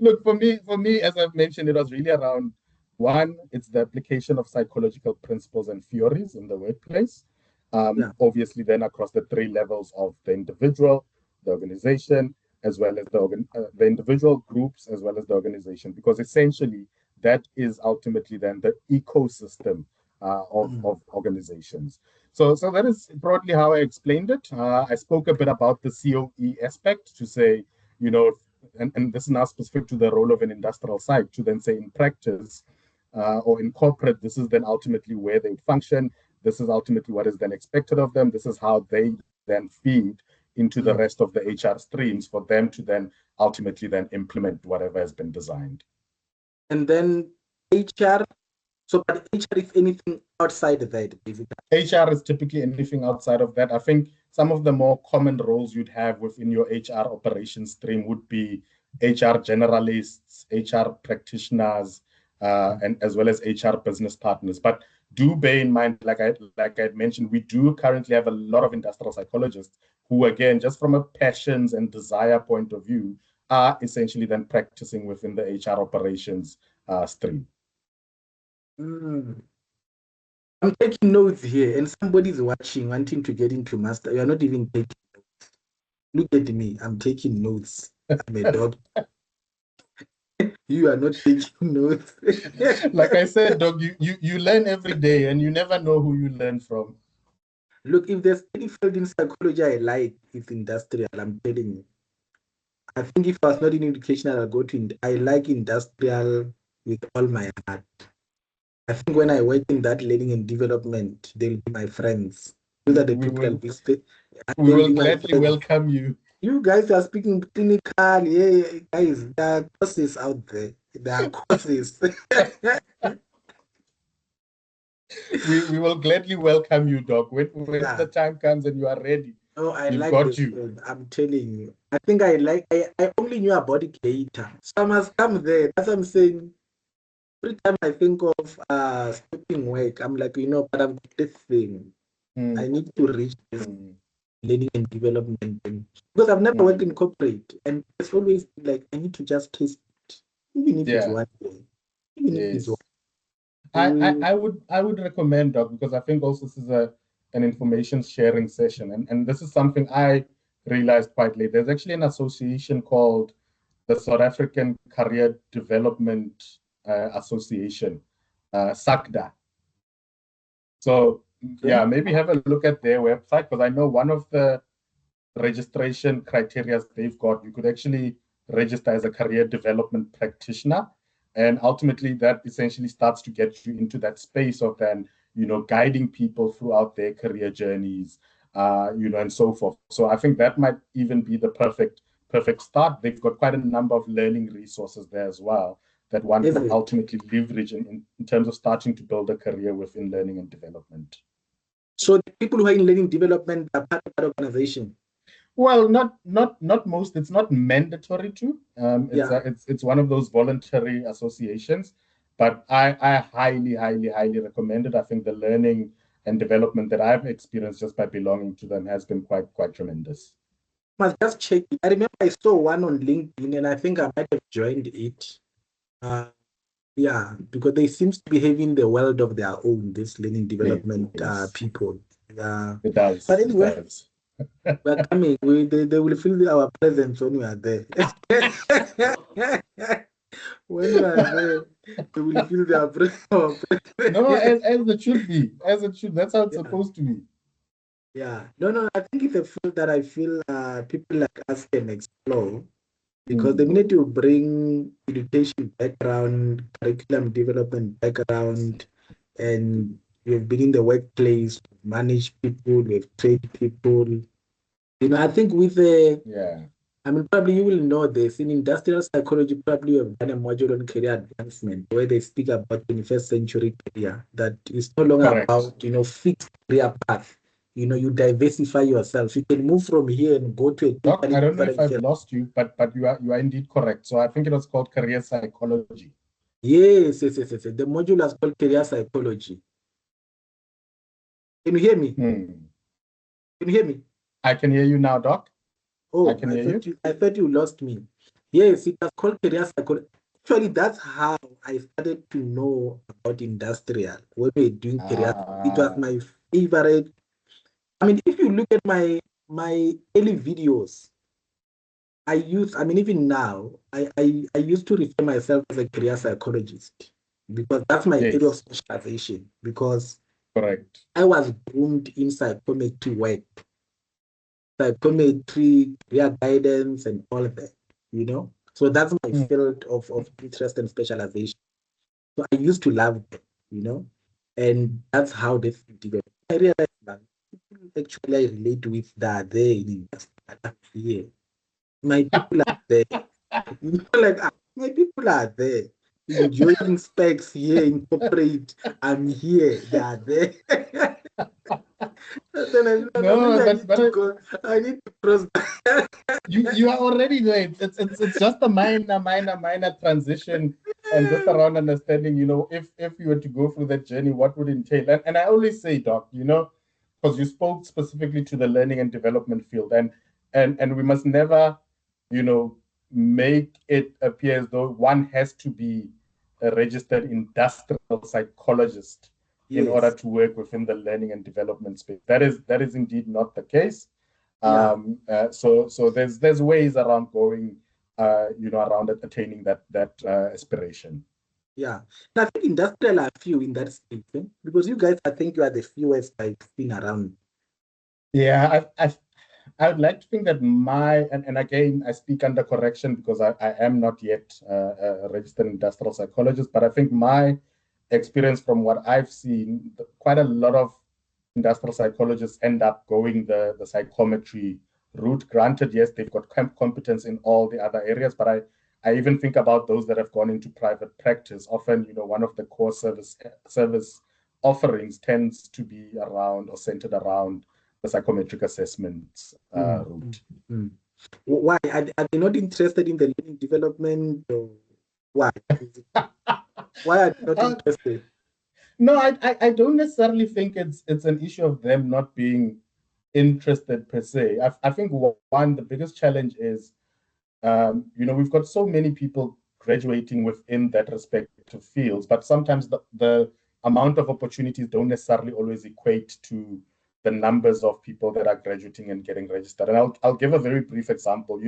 Look, for me, as I've mentioned, it was really around one, it's the application of psychological principles and theories in the workplace. Yeah. Obviously, then across the three levels of the individual, the organization, as well as the individual groups, as well as the organization, because essentially that is ultimately then the ecosystem of organizations. So that is broadly how I explained it. I spoke a bit about the COE aspect to say, you know, and this is now specific to the role of an industrial site, to then say in practice or in corporate, this is then ultimately where they would function. This is ultimately what is then expected of them. This is how they then feed into the rest of the HR streams for them to then ultimately then implement whatever has been designed. And then HR. So, but HR is anything outside of that, basically. HR is typically anything outside of that. I think some of the more common roles you'd have within your HR operations stream would be HR generalists, HR practitioners, and as well as HR business partners. But do bear in mind, like I mentioned, we do currently have a lot of industrial psychologists who, again, just from a passions and desire point of view, are essentially then practicing within the HR operations stream. Mm. I'm taking notes here, and somebody's watching, wanting to get into master. You're not even taking notes. Look at me. I'm taking notes. I'm a dog. You are not taking notes. Like I said, dog, you learn every day and you never know who you learn from. Look, if there's any field in psychology I like, it's industrial. I'm telling you. I think if I was not in education, I'll go to. I like industrial with all my heart. I think when I work in that learning and development, they'll be my friends. Those are the We people I'll will be. we They'll will be my gladly friends. welcome you. You guys are speaking clinical. Yeah, guys, there are courses out there. There are courses. We will gladly welcome you, dog. When Yeah. the time comes and you are ready, Oh, I we've like got this you. field. I'm telling you. I think I only knew about it later. So I must come there. That's what I'm saying. Every time I think of stopping work, I'm like, but I've got this thing. Mm, I need to reach this mm, learning and development thing. Because I've never worked mm. in corporate, and it's always like I need to just taste it. Even if it's Yeah, one day. Even if it's one. yes. Mm, I would recommend, dog, because I think also this is an information sharing session, and this is something I realized quite late. There's actually an association called the South African Career Development Association, SACDA. So okay. yeah, maybe have a look at their website because I know one of the registration criteria they've got, you could actually register as a career development practitioner. And ultimately that essentially starts to get you into that space of then, you know, guiding people throughout their career journeys, you know, and so forth. So I think that might even be the perfect start. They've got quite a number of learning resources there as well that one Is could it? ultimately leverage in terms of starting to build a career within learning and development. So the people who are in learning development are part of that organization. Well, not most. It's not mandatory to. Yeah. It's one of those voluntary associations, but I highly recommend it. I think the learning and development that I've experienced just by belonging to them has been quite tremendous. Must just check it. I remember I saw one on LinkedIn and I think I might have joined it. Uh, Yeah, because they seems to be having the world of their own, this learning development Yes, people. Yeah. it But does. It anyway, does. we're coming. They will feel our presence when we are there. When we are there, they will feel our No, presence. as it should be, as it should. That's how it's Yeah. supposed to be. Yeah. No, I think it's a field that I feel people like us can explore because the Mm. minute you bring education background, curriculum development background, and you've been in the workplace, manage people, we've trained people. I think with the, Yeah, I mean, probably you will know this in industrial psychology, probably you have done a module on career advancement where they speak about 21st century career, that is no longer correct. about, fixed career path. You diversify yourself. You can move from here and go to a Doc, totally I don't know if different I've field. lost you, but you are indeed correct. So I think it was called career psychology. Yes. The module is called career psychology. Can you hear me? Hmm. Can you hear me? I can hear you now, Doc. I Oh, can hear you. I thought you lost me. Yes, it was called career psychology. Actually, that's how I started to know about industrial. When we were doing career, it was Ah, my favorite. I mean, if you look at my early videos, I mean, even now, I used to refer myself as a career psychologist because that's my area of yes, specialization. Because correct. I was groomed in psychometry work, psychometry, career guidance, and all of that. So that's my Hmm. field of interest and specialization. So I used to love it. And that's how this developed. I realized that people actually I relate with that are there in industry. Here. My people are there. Like my people are there. Enjoying specs here in corporate. I'm here. They are there. Then I realized that maybe No, I need but to go. I need to cross. you are already there. It's just a minor transition and just around understanding, if you were to go through that journey, what would it entail? And I always say, Doc, because you spoke specifically to the learning and development field, and we must never, you know, make it appear as though one has to be a registered industrial psychologist in order Yes. to work within the learning and development space. That is indeed not the case. Yeah. So there's ways around going, around attaining that aspiration. Yeah. And I think industrial are few in that space, because you guys, I think you are the fewest I've seen around. Yeah, I would like to think that and again I speak under correction because I am not yet a registered industrial psychologist, but I think my experience from what I've seen, quite a lot of industrial psychologists end up going the psychometry route. Granted, yes, they've got competence in all the other areas, but I even think about those that have gone into private practice. Often, one of the core service offerings tends to be around or centered around the psychometric assessment Mm, mm, route. mm. Why are they not interested in the learning development? Or why? Why are they not Uh, interested? no, I don't necessarily think it's an issue of them not being interested per se. I think one, the biggest challenge is, we've got so many people graduating within that respective fields, but sometimes the amount of opportunities don't necessarily always equate to the numbers of people that are graduating and getting registered. And I'll give a very brief example.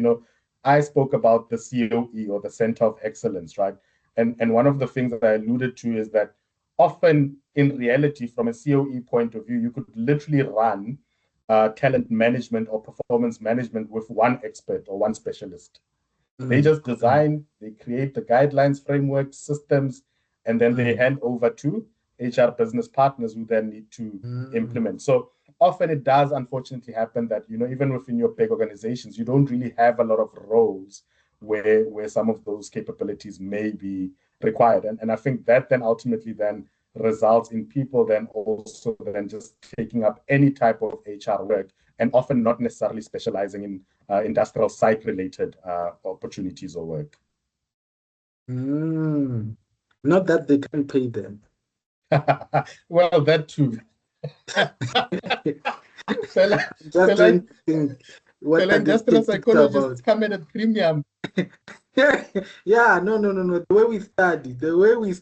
I spoke about the COE, or the Center of Excellence, right? And one of the things that I alluded to is that often in reality, from a COE point of view, you could literally run talent management or performance management with one expert or one specialist. They Mm, just design, they create the guidelines, frameworks, systems, and then they mm, hand over to HR business partners who then need to mm, implement. So often it does unfortunately happen that, even within your big organizations, you don't really have a lot of roles where some of those capabilities may be required. And I think that then ultimately then results in people then also then just taking up any type of HR work, and often not necessarily specializing in industrial psych related opportunities or work. mm. Not that they can pay them. Well, that too. Fella, Just fella, trying to think. what Fellow are these industrial tactics psychologists about? come at a premium. Yeah, no. The way we study, the way we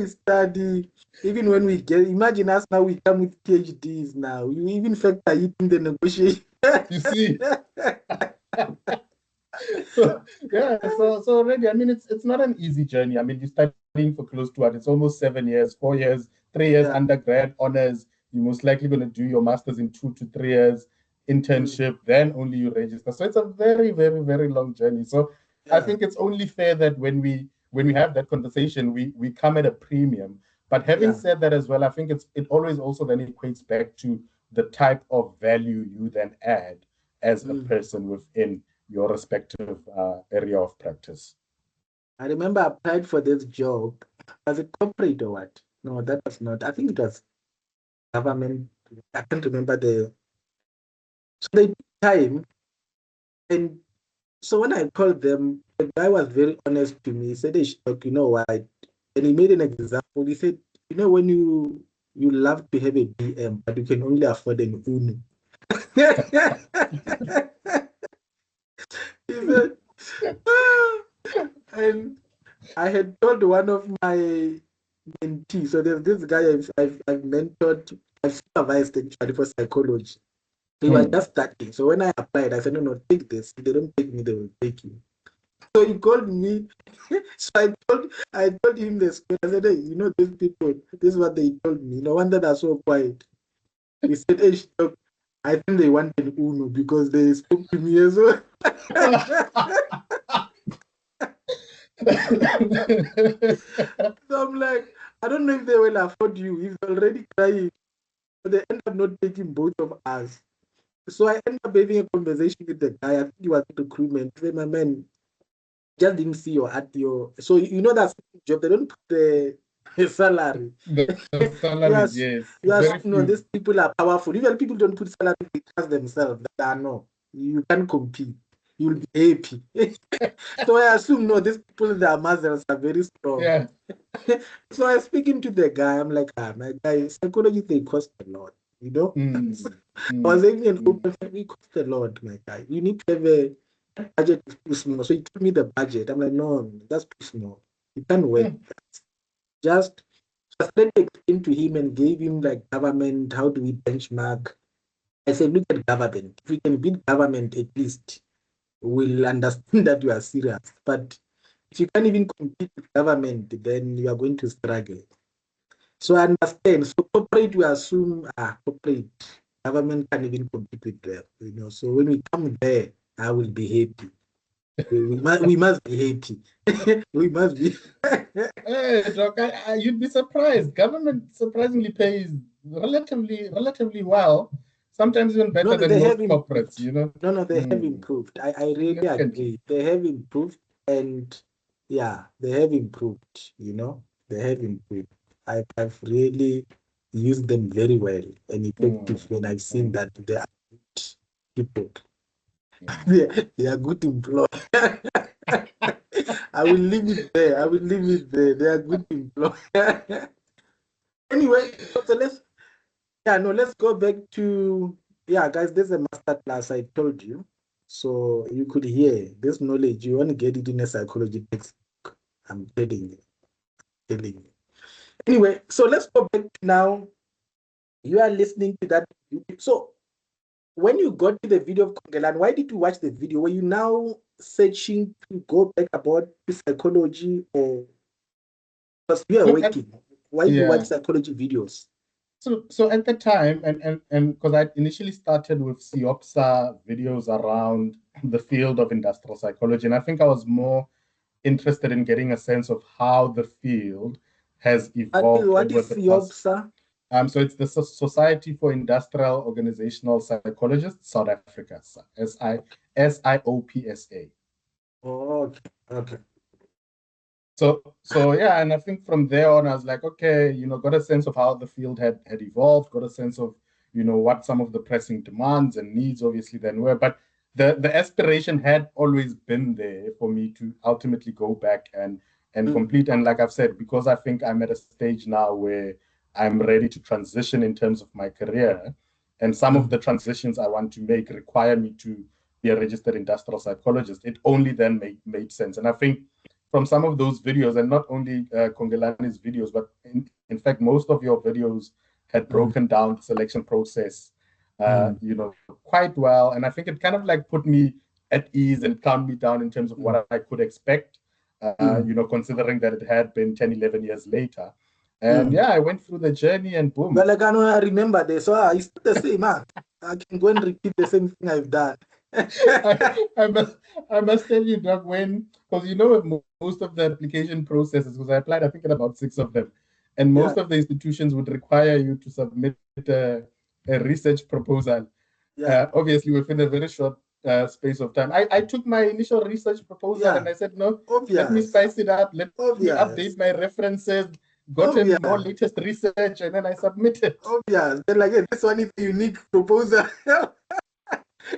study, even when we get, imagine us now, we come with PhDs now. You even factor it in the negotiation. You see? So yeah, so already, I mean, it's not an easy journey. I mean, you're studying for close to what? It's almost 7 years, 4 years, 3 years Yeah. undergrad honors. You're most likely going to do your master's in 2 to 3 years, Mm. internship, then only you register. So it's a very, very, very long journey. So I Yeah. think it's only fair that when we have that conversation, we come at a premium. But having Yeah. said that as well, I think it always also then equates back to the type of value you then add as a Mm. person within your respective area of practice. I remember I applied for this job as a corporate or what? No, that was not. I think it was government. I can't remember the. So they took time, and so when I called them, the guy was very honest to me. He said, "Hey, Shok, you know what?" And he made an example. He said, "You know when you love to have a BM, but you can only afford an Uno." He said, "Ah." And I had told one of my mentees. So there's this guy I've mentored, I've supervised actually for psychology. He was Mm. just starting. So when I applied, I said, no, take this. If they don't take me, they will take you. So he called me. So I told him this. I said, hey, you know, these people, this is what they told me. No wonder they're so quiet. He said, hey, stop. I think they want an Uno because they spoke to me as well. So I'm like, I don't know if they will afford you. He's already crying. But they end up not taking both of us. So I end up having a conversation with the guy. I think he was in recruitment. He said, my man, just didn't see your at your. So you know that job, they don't put the salary. The salaries, Yes, yes, yes, very no, few. these people are powerful. Even people don't put salary, they trust themselves. That are no, you can't compete. You'll be happy. So I assume no, these people, their muscles are very strong. Yeah. So I was speaking to the guy. I'm like, my guy, psychology they cost a lot, you know. Mm, I was mm, having an mm, open family cost a lot, my guy. You need to have a budget is too small. So he told me the budget. I'm like, no, that's too small. It can't work. mm. Just started explaining to him and gave him like government, how do we benchmark? I said, look at government. If we can beat government at least, we'll understand that you are serious. But if you can't even compete with government, then you are going to struggle. So I understand. So corporate, we assume corporate government can't even compete with them. You know, so when we come there, I will be happy. We must be happy. We must be. Hey, Doc, you'd be surprised. Government surprisingly pays relatively well, sometimes even No, better no, than they have most corporates, improved. you know. No, they have Mm, improved. I really significantly. agree. They have improved, and yeah, they have improved. You know, they have improved. I've really used them very well and effective Mm, when I've seen mm, that they are good people. mm. They are good employees. I will leave it there. I will leave it there. They are good employees. Anyway, so let's go back to guys. There's a master class I told you, so you could hear this knowledge. You won't get it in a psychology textbook. I'm telling you. Anyway, so let's go back now. You are listening to that. So when you got to the video of Kongelan, why did you watch the video? Were you now searching to go back about psychology, or because you are Look, working? Why do you watch yeah. psychology videos? So at the time, and because I initially started with CIOPSA videos around the field of industrial psychology, and I think I was more interested in getting a sense of how the field has evolved What over is the past. SIOPSA? So it's the Society for Industrial Organizational Psychologists, South Africa, SIOPSA. Oh, okay, okay. So yeah, and I think from there on, I was like, okay, got a sense of how the field had evolved, got a sense of, what some of the pressing demands and needs obviously then were. But the aspiration had always been there for me to ultimately go back and Mm, complete. And like I've said, because I think I'm at a stage now where I'm ready to transition in terms of my career, and some of the transitions I want to make require me to be a registered industrial psychologist, it only then made sense. And I think from some of those videos, and not only Kongelani's videos, but in fact, most of your videos had broken down the selection process, quite well. And I think it kind of like put me at ease and calmed me down in terms of what I could expect, considering that it had been 10, 11 years later. And I went through the journey and boom. Well, I remember this. So it's the same, man. I can go and repeat the same thing I've done. I must tell you, Doc, because most of the application processes, because I applied, I think, in about 6 of them, and most of the institutions would require you to submit a research proposal, obviously within a very short space of time. I took my initial research proposal and I said, no, let me spice it up, let me update my references, gotten more latest research, and then I submitted. Obvious. Then like, this one is a unique proposal.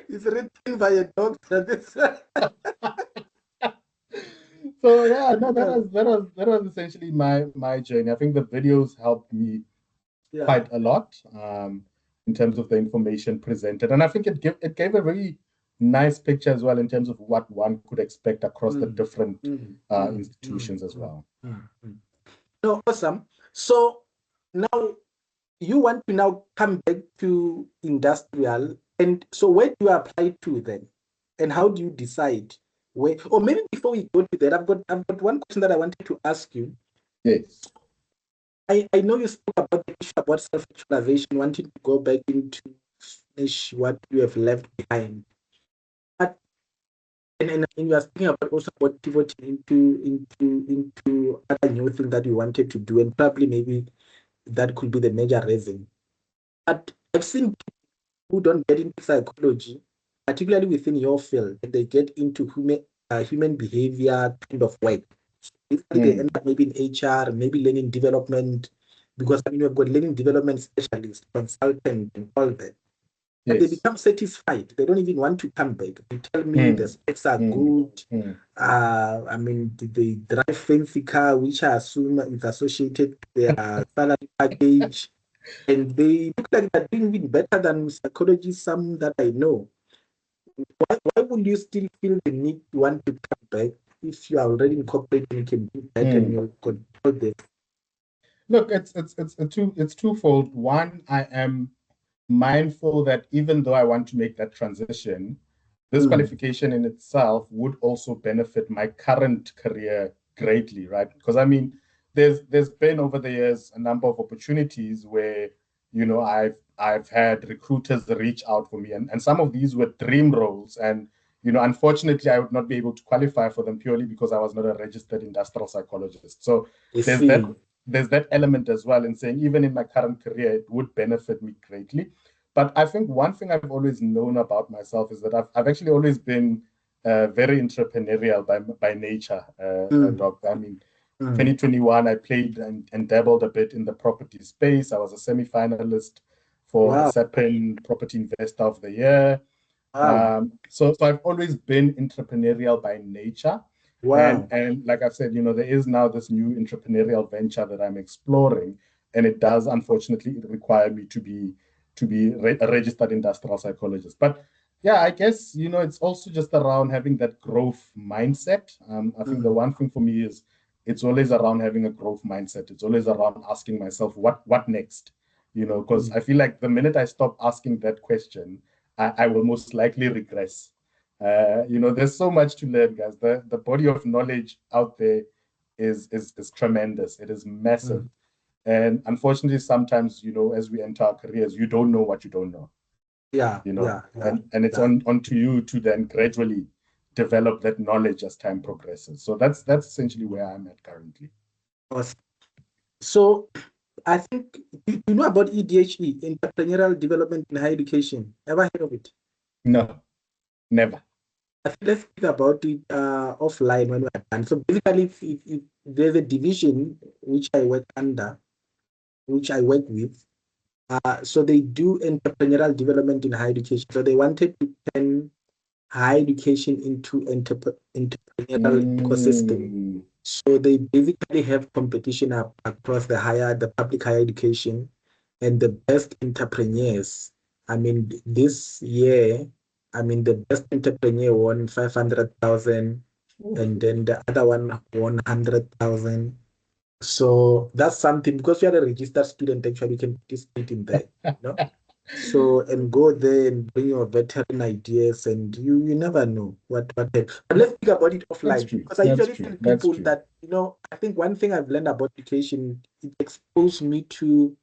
It's written by a doctor. So that was essentially my journey. I think the videos helped me quite a lot in terms of the information presented, and I think it gave a very nice picture as well in terms of what one could expect across the different institutions as well. No, awesome. So now you want to now come back to industrial, and so where do you apply to then, and how do you decide where? Or maybe before we go to that, I've got one question that I wanted to ask you. Yes. I know you spoke about the issue about self-actualization, wanting to go back into finish what you have left behind. But and you are speaking about also about pivoting into other new things that you wanted to do, and probably maybe that could be the major reason. But I've seen people who don't get into psychology, particularly within your field, and they get into human behavior kind of work. So basically, they end up maybe in HR, maybe learning development, because you've got learning development specialists, consultant, and all that. And they become satisfied. They don't even want to come back. They tell me the specs are good. They drive fancy car, which I assume is associated with their salary package. And they look like they're doing even better than psychologists, some that I know. Why would you still feel the need to want to come back if you are already incorporated, you can do that and you control this? Look, it's twofold. One, I am mindful that even though I want to make that transition, this qualification in itself would also benefit my current career greatly, right? Because there's been over the years a number of opportunities where I've had recruiters reach out for me, and some of these were dream roles, and unfortunately I would not be able to qualify for them purely because I was not a registered industrial psychologist. So there's that element as well in saying even in my current career it would benefit me greatly. But I think one thing I've always known about myself is that I've actually always been very entrepreneurial by nature, Doc. 2021 I played and dabbled a bit in the property space. I was a semi-finalist for the SAPIN Property Investor of the Year. So I've always been entrepreneurial by nature. And like I said, there is now this new entrepreneurial venture that I'm exploring, and it does unfortunately require me to be a registered industrial psychologist. But yeah, I guess it's also just around having that growth mindset. I think the one thing for me is it's always around having a growth mindset. It's always around asking myself what next, because I feel like the minute I stop asking that question, I will most likely regress. There's so much to learn, guys. The body of knowledge out there is tremendous. It is massive. And unfortunately, sometimes, as we enter our careers, you don't know what you don't know. And it's on to you to then gradually develop that knowledge as time progresses. So that's essentially where I'm at currently. Awesome. So I think you know about EDHE, Entrepreneurial Development in Higher Education. Ever heard of it? No, never. Let's speak about it offline when we're done. So basically, if there's a division which I work under, which I work with, so they do entrepreneurial development in higher education. So they wanted to turn higher education into entrepreneurial ecosystem. So they basically have competition across the public higher education, and the best entrepreneurs I mean, this year, I mean, the best entrepreneur won 500,000, and then the other one won 100,000. So that's something, because you are a registered student, actually, you can participate in that, you know. So, and go there and bring your veteran ideas, and you never know what happens. But let's think about it That's offline, true. because I That's usually true. tell That's people true. that, I think one thing I've learned about education, it exposed me to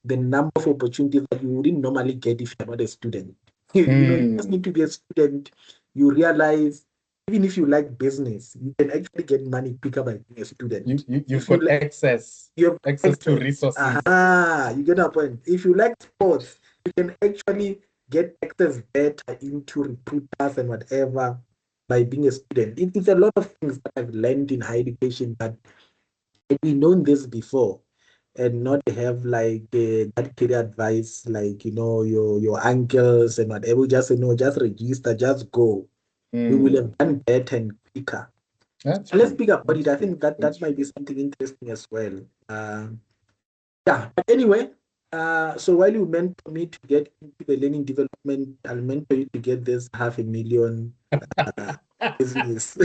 the number of opportunities that you wouldn't normally get if you're not a student. You just Mm. need to be a student. You realize, even if you like business, you can actually get money quicker by being a student. You've If you got like, you have access to access. resources. You get a point. If you like sports, you can actually get access better into recruiters and whatever by being a student. It's a lot of things that I've learned in higher education that had we known this before and not have like that career advice, like your uncles and whatever, just no, just register, just go. We will Mm. have done better and quicker. That's And let's true. speak about it. That's I true. think that That's might be true. something interesting as well. Yeah, but anyway, so while you mentor me to get into the learning development, I'll mentor you to get this 500,000 uh, business.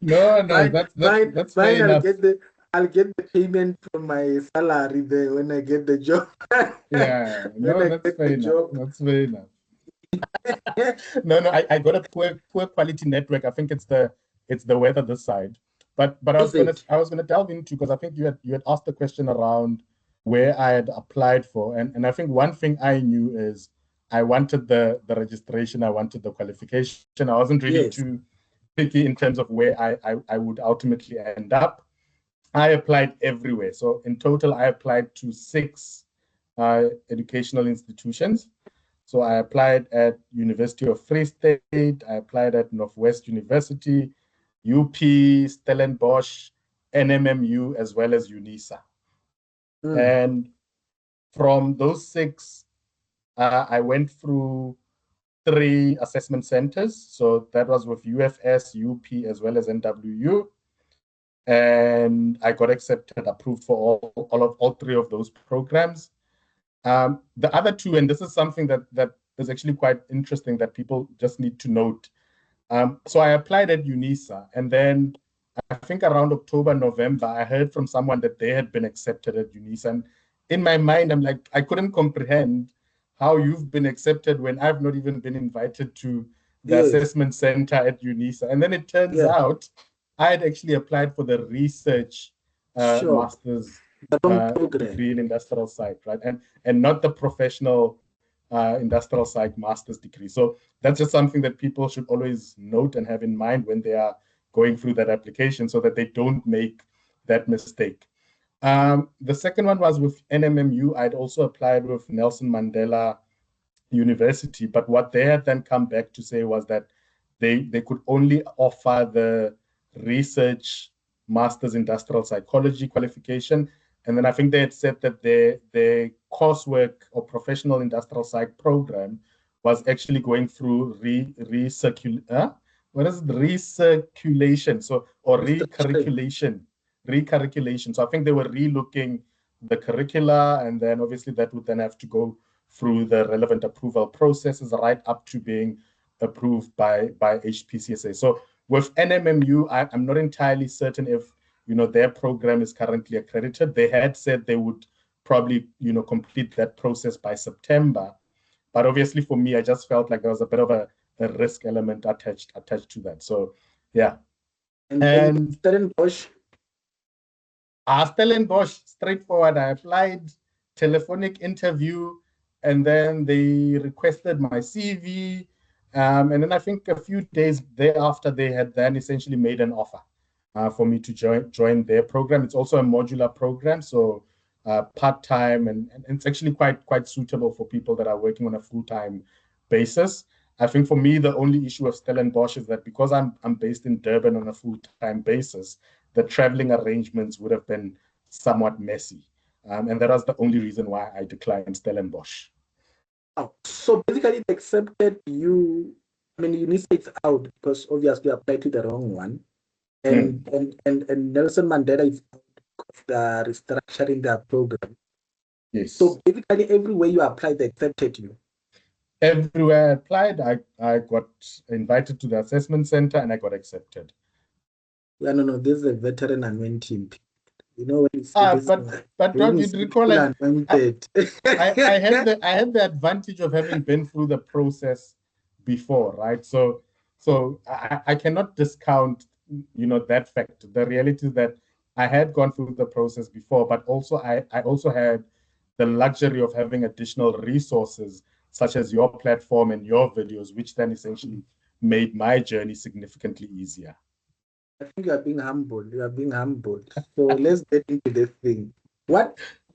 No, no, mine, mine, that's fair mine. enough. I'll get the payment from my salary there when I get the job. Yeah, When no, I that's get fair the enough. job. That's fair enough. No, no, I got a poor quality network. I think it's the weather this side. But Is it? I was gonna delve into, because I think you had asked the question around where I had applied for, and I think one thing I knew is I wanted the registration, I wanted the qualification. I wasn't really Yes. too picky in terms of where I would ultimately end up. I applied everywhere. So in total, I applied to six educational institutions. So I applied at University of Free State, I applied at Northwest University, UP, Stellenbosch, NMMU, as well as UNISA. Mm. And from those six, I went through three assessment centers. So that was with UFS, UP, as well as NWU. And I got accepted, approved for all three of those programs. The other two, and this is something that is actually quite interesting that people just need to note. So I applied at UNISA, and then I think around October, November, I heard from someone that they had been accepted at UNISA. And in my mind, I'm like, I couldn't comprehend how you've been accepted when I've not even been invited to the Yes. assessment center at UNISA. And then it turns Yeah. out I had actually applied for the research Sure. master's The wrong program. degree in industrial psych, right? And not the professional industrial psych master's degree. So that's just something that people should always note and have in mind when they are going through that application, so that they don't make that mistake. The second one was with NMMU. I'd also applied with Nelson Mandela University, but what they had then come back to say was that they could only offer the research master's industrial psychology qualification. And then I think they had said that their coursework or professional industrial psych program was actually going through what is it? Recirculation, so, or Restructuring. recurriculation. So I think they were relooking the curricula, and then obviously that would then have to go through the relevant approval processes right up to being approved by HPCSA. So with NMMU, I'm not entirely certain if their program is currently accredited. They had said they would probably complete that process by September, but obviously for me, I just felt like there was a bit of a risk element attached to that. So yeah. And And Stellenbosch. Stellenbosch, straightforward. I applied, telephonic interview, and then they requested my CV. And then I think a few days thereafter, they had then essentially made an offer for me to join their program. It's also a modular program, so part-time, and it's actually quite suitable for people that are working on a full-time basis. I think for me, the only issue of Stellenbosch is that because I'm based in Durban on a full-time basis, the traveling arrangements would have been somewhat messy. And that was the only reason why I declined Stellenbosch. Oh, so basically, they accepted you. I mean, you need it's out because obviously you applied to the wrong one. And Mm. and Nelson Mandela is out because they are restructuring their program. Yes. So basically, everywhere you apply, they accepted you. Everywhere I applied, I got invited to the assessment center and I got accepted. Yeah, no, this is a veteran anointing. You know when you see Ah, this, but when Rod, you you'd see recall people anointed. I had the advantage of having been through the process before, right? So I cannot discount, that fact. The reality is that I had gone through the process before, but also I also had the luxury of having additional resources such as your platform and your videos, which then essentially made my journey significantly easier. I think you are being humble. You are being humble. So let's get into this thing.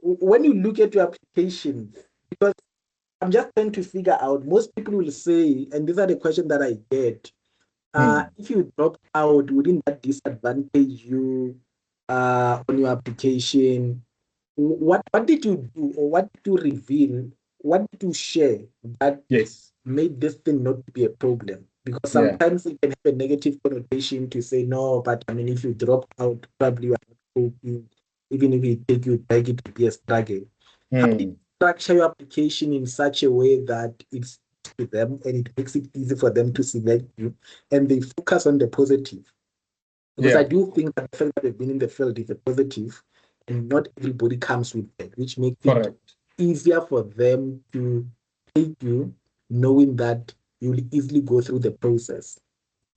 When you look at your applications, because I'm just trying to figure out, most people will say, and these are the questions that I get, Hmm. if you drop out, wouldn't that disadvantage you on your application? What did you do, or what did you reveal? What did you share that Yes. made this thing not be a problem? Because Yeah. sometimes it can have a negative connotation to say no, but I mean, if you drop out, probably you are not coping. Even if you take you back, it will be a struggle. How do you Hmm. structure your application in such a way that it's to them and it makes it easy for them to select you and they focus on the positive? Because I Yeah. do think that the fact that they've been in the field is a positive, and not everybody comes with that, which makes it Correct. easier for them to take you, knowing that you'll easily go through the process.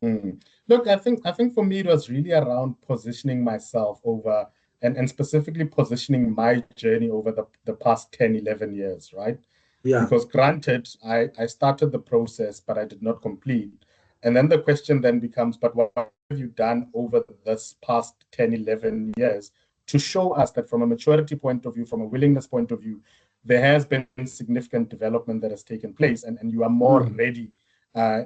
Mm. Look, I think for me it was really around positioning myself over and specifically positioning my journey over the past 10, 11 years, right? Yeah. Because granted, I started the process, but I did not complete. And then the question then becomes, but what have you done over this past 10, 11 years to show us that from a maturity point of view, from a willingness point of view, there has been significant development that has taken place and you are more Mm, ready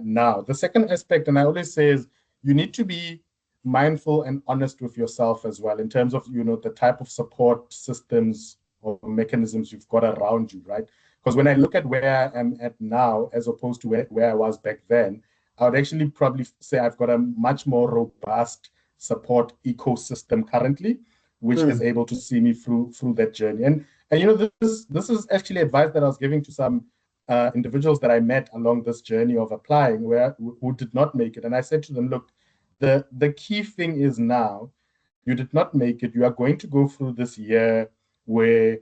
now. The second aspect, and I always say, is you need to be mindful and honest with yourself as well in terms of the type of support systems or mechanisms you've got around you, right? Because when I look at where I am at now as opposed to where I was back then, I would actually probably say I've got a much more robust support ecosystem currently, which is mm, able to see me through that journey. And this is actually advice that I was giving to some individuals that I met along this journey of applying, who did not make it. And I said to them, look, the key thing is now you did not make it. You are going to go through this year where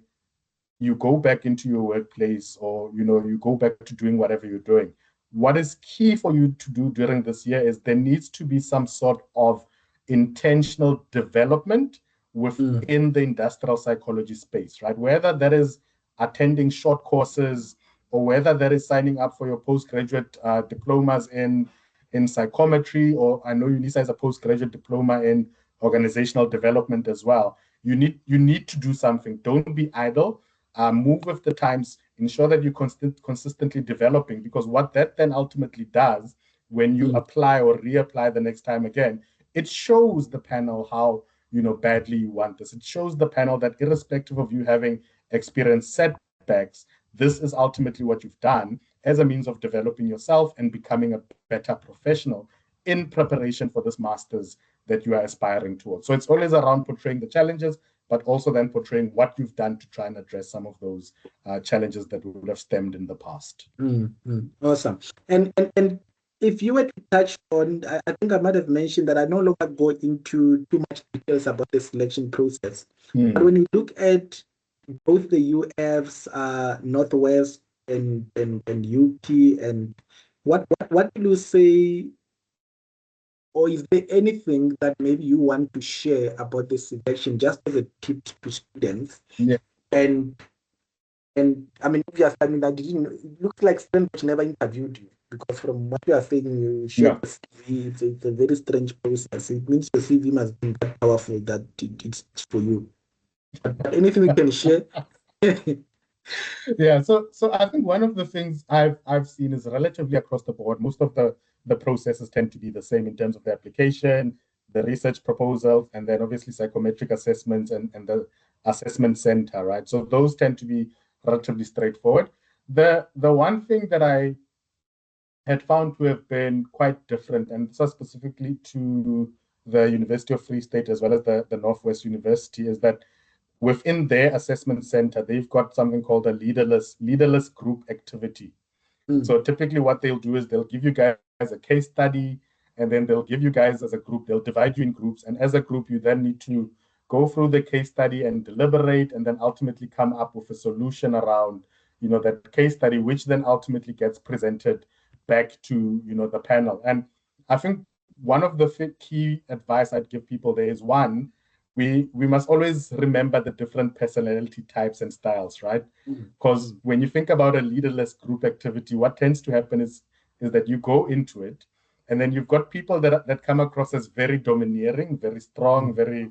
you go back into your workplace, or you go back to doing whatever you're doing. What is key for you to do during this year is there needs to be some sort of intentional development mm, within the industrial psychology space, right? Whether that is attending short courses, or whether that is signing up for your postgraduate diplomas in psychometry, or I know Unisa has a postgraduate diploma in organizational development as well. You need to do something. Don't be idle. Move with the times, ensure that you're consistently developing, because what that then ultimately does when you mm, apply or reapply the next time again, it shows the panel how badly you want this. It shows the panel that irrespective of you having experienced setbacks, this is ultimately what you've done as a means of developing yourself and becoming a better professional in preparation for this master's that you are aspiring towards. So it's always around portraying the challenges, but also then portraying what you've done to try and address some of those challenges that would have stemmed in the past. Awesome. And if you were to touch on, I think I might have mentioned that I no longer go into too much details about the selection process. But Mm. when you look at both the UFs, Northwest and UT, and what will you say, or is there anything that maybe you want to share about the selection, just as a tip to students? Yeah. And I mean, obviously, I mean, it looks like Stanford never interviewed you, because from what you are saying, you shared No. the CV. It's a very strange process. It means your CV must be that powerful that it's for you. But anything we can share? Yeah, so I think one of the things I've seen is relatively across the board. Most of the processes tend to be the same in terms of the application, the research proposals, and then obviously psychometric assessments and the assessment center, right? So those tend to be relatively straightforward. The one thing that I had found to have been quite different, and so specifically to the University of Free State as well as the Northwest University, is that within their assessment center, they've got something called a leaderless group activity. So typically what they'll do is they'll give you guys a case study, and then they'll give you guys as a group, they'll divide you in groups. And as a group, you then need to go through the case study and deliberate, and then ultimately come up with a solution around, that case study, which then ultimately gets presented back to, the panel. And I think one of the key advice I'd give people there is, one, we must always remember the different personality types and styles, right? Because when you think about a leaderless group activity, what tends to happen is that you go into it, and then you've got people that come across as very domineering, very strong, very,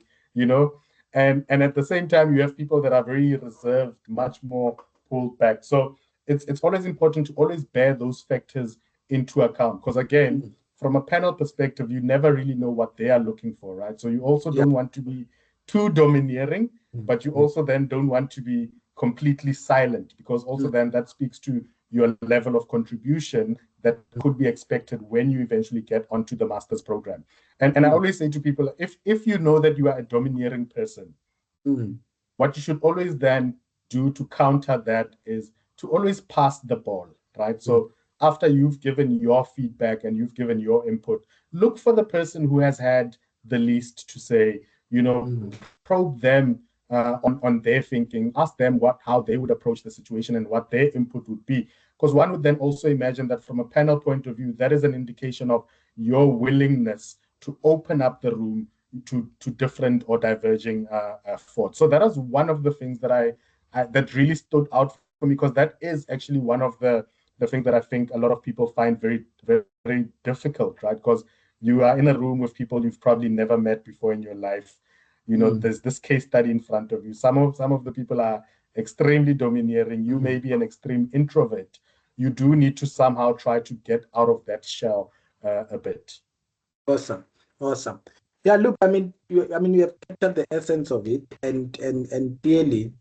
and at the same time, you have people that are very reserved, much more pulled back. So it's always important to always bear those factors into account, because again, from a panel perspective, you never really know what they are looking for, right? So you also don't want to be too domineering, but you also then don't want to be completely silent, because also then that speaks to your level of contribution that could be expected when you eventually get onto the master's program. And I always say to people, if you know that you are a domineering person, what you should always then do to counter that is to always pass the ball, right? So after you've given your feedback and you've given your input, look for the person who has had the least to say, probe them on their thinking, ask them how they would approach the situation and what their input would be. Because one would then also imagine that from a panel point of view, that is an indication of your willingness to open up the room to different or diverging thoughts. So that is one of the things that that really stood out for me, because that is actually one of the things that I think a lot of people find very, very, very difficult, right? Because you are in a room with people you've probably never met before in your life. There's this case study in front of you. Some of the people are extremely domineering. You may be an extreme introvert. You do need to somehow try to get out of that shell a bit. Awesome. Yeah, look, I mean, you have captured the essence of it, and clearly,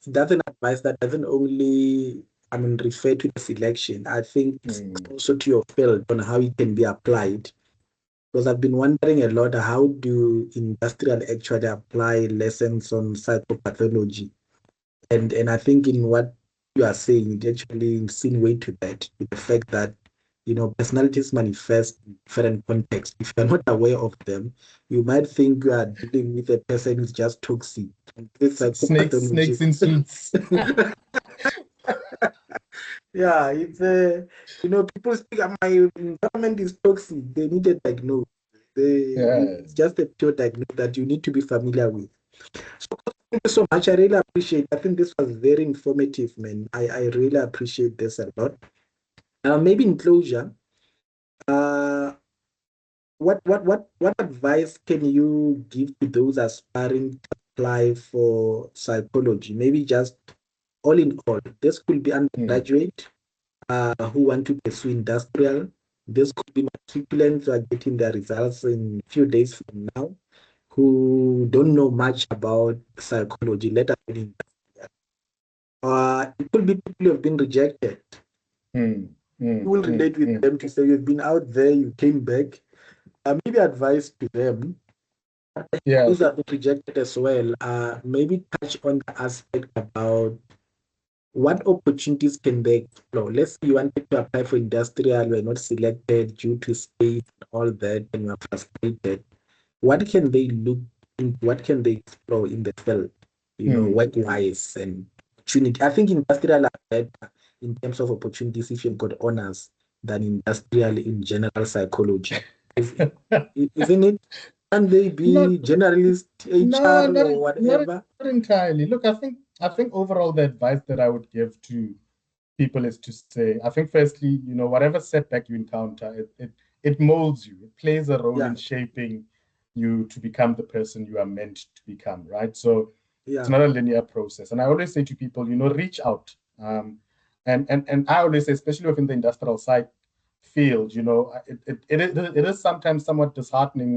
that's an advice that doesn't only, refer to the selection. I think also to your field on how it can be applied. Because I've been wondering a lot, how do industrial actually apply lessons on psychopathology? And I think in what you are saying, it actually insinuates to that, with the fact that personalities manifest in different contexts. If you're not aware of them, you might think you are dealing with a person who's just toxic. Snakes in suits. Yeah, it's people speak, my environment is toxic. They need a diagnosis. It's just a pure diagnosis that you need to be familiar with. So thank you so much. I really appreciate. I think this was very informative, man. I really appreciate this a lot. Maybe in closure, what advice can you give to those aspiring to apply for psychology? Maybe just all in all, this could be undergraduate who want to pursue industrial. This could be matriculants who are getting their results in a few days from now, who don't know much about psychology, let alone industrial. It could be people who have been rejected. You will relate with them to say you've been out there, you came back. Maybe advice to them. Those are rejected as well. Maybe touch on the aspect about what opportunities can they explore. Let's say you wanted to apply for industrial, you are not selected due to space and all that, and you are frustrated. What can they look into? What can they explore in the field? Work-wise and opportunity. I think industrial are better in terms of opportunities if you've got honors than industrial in general psychology. Isn't it? Can they be generalist, HR, or whatever? Not entirely. Look, I think overall the advice that I would give to people is to say, I think firstly, whatever setback you encounter, it molds you. It plays a role in shaping you to become the person you are meant to become, right? So it's not a linear process. And I always say to people, reach out. And I always say, especially within the industrial side field, it is sometimes somewhat disheartening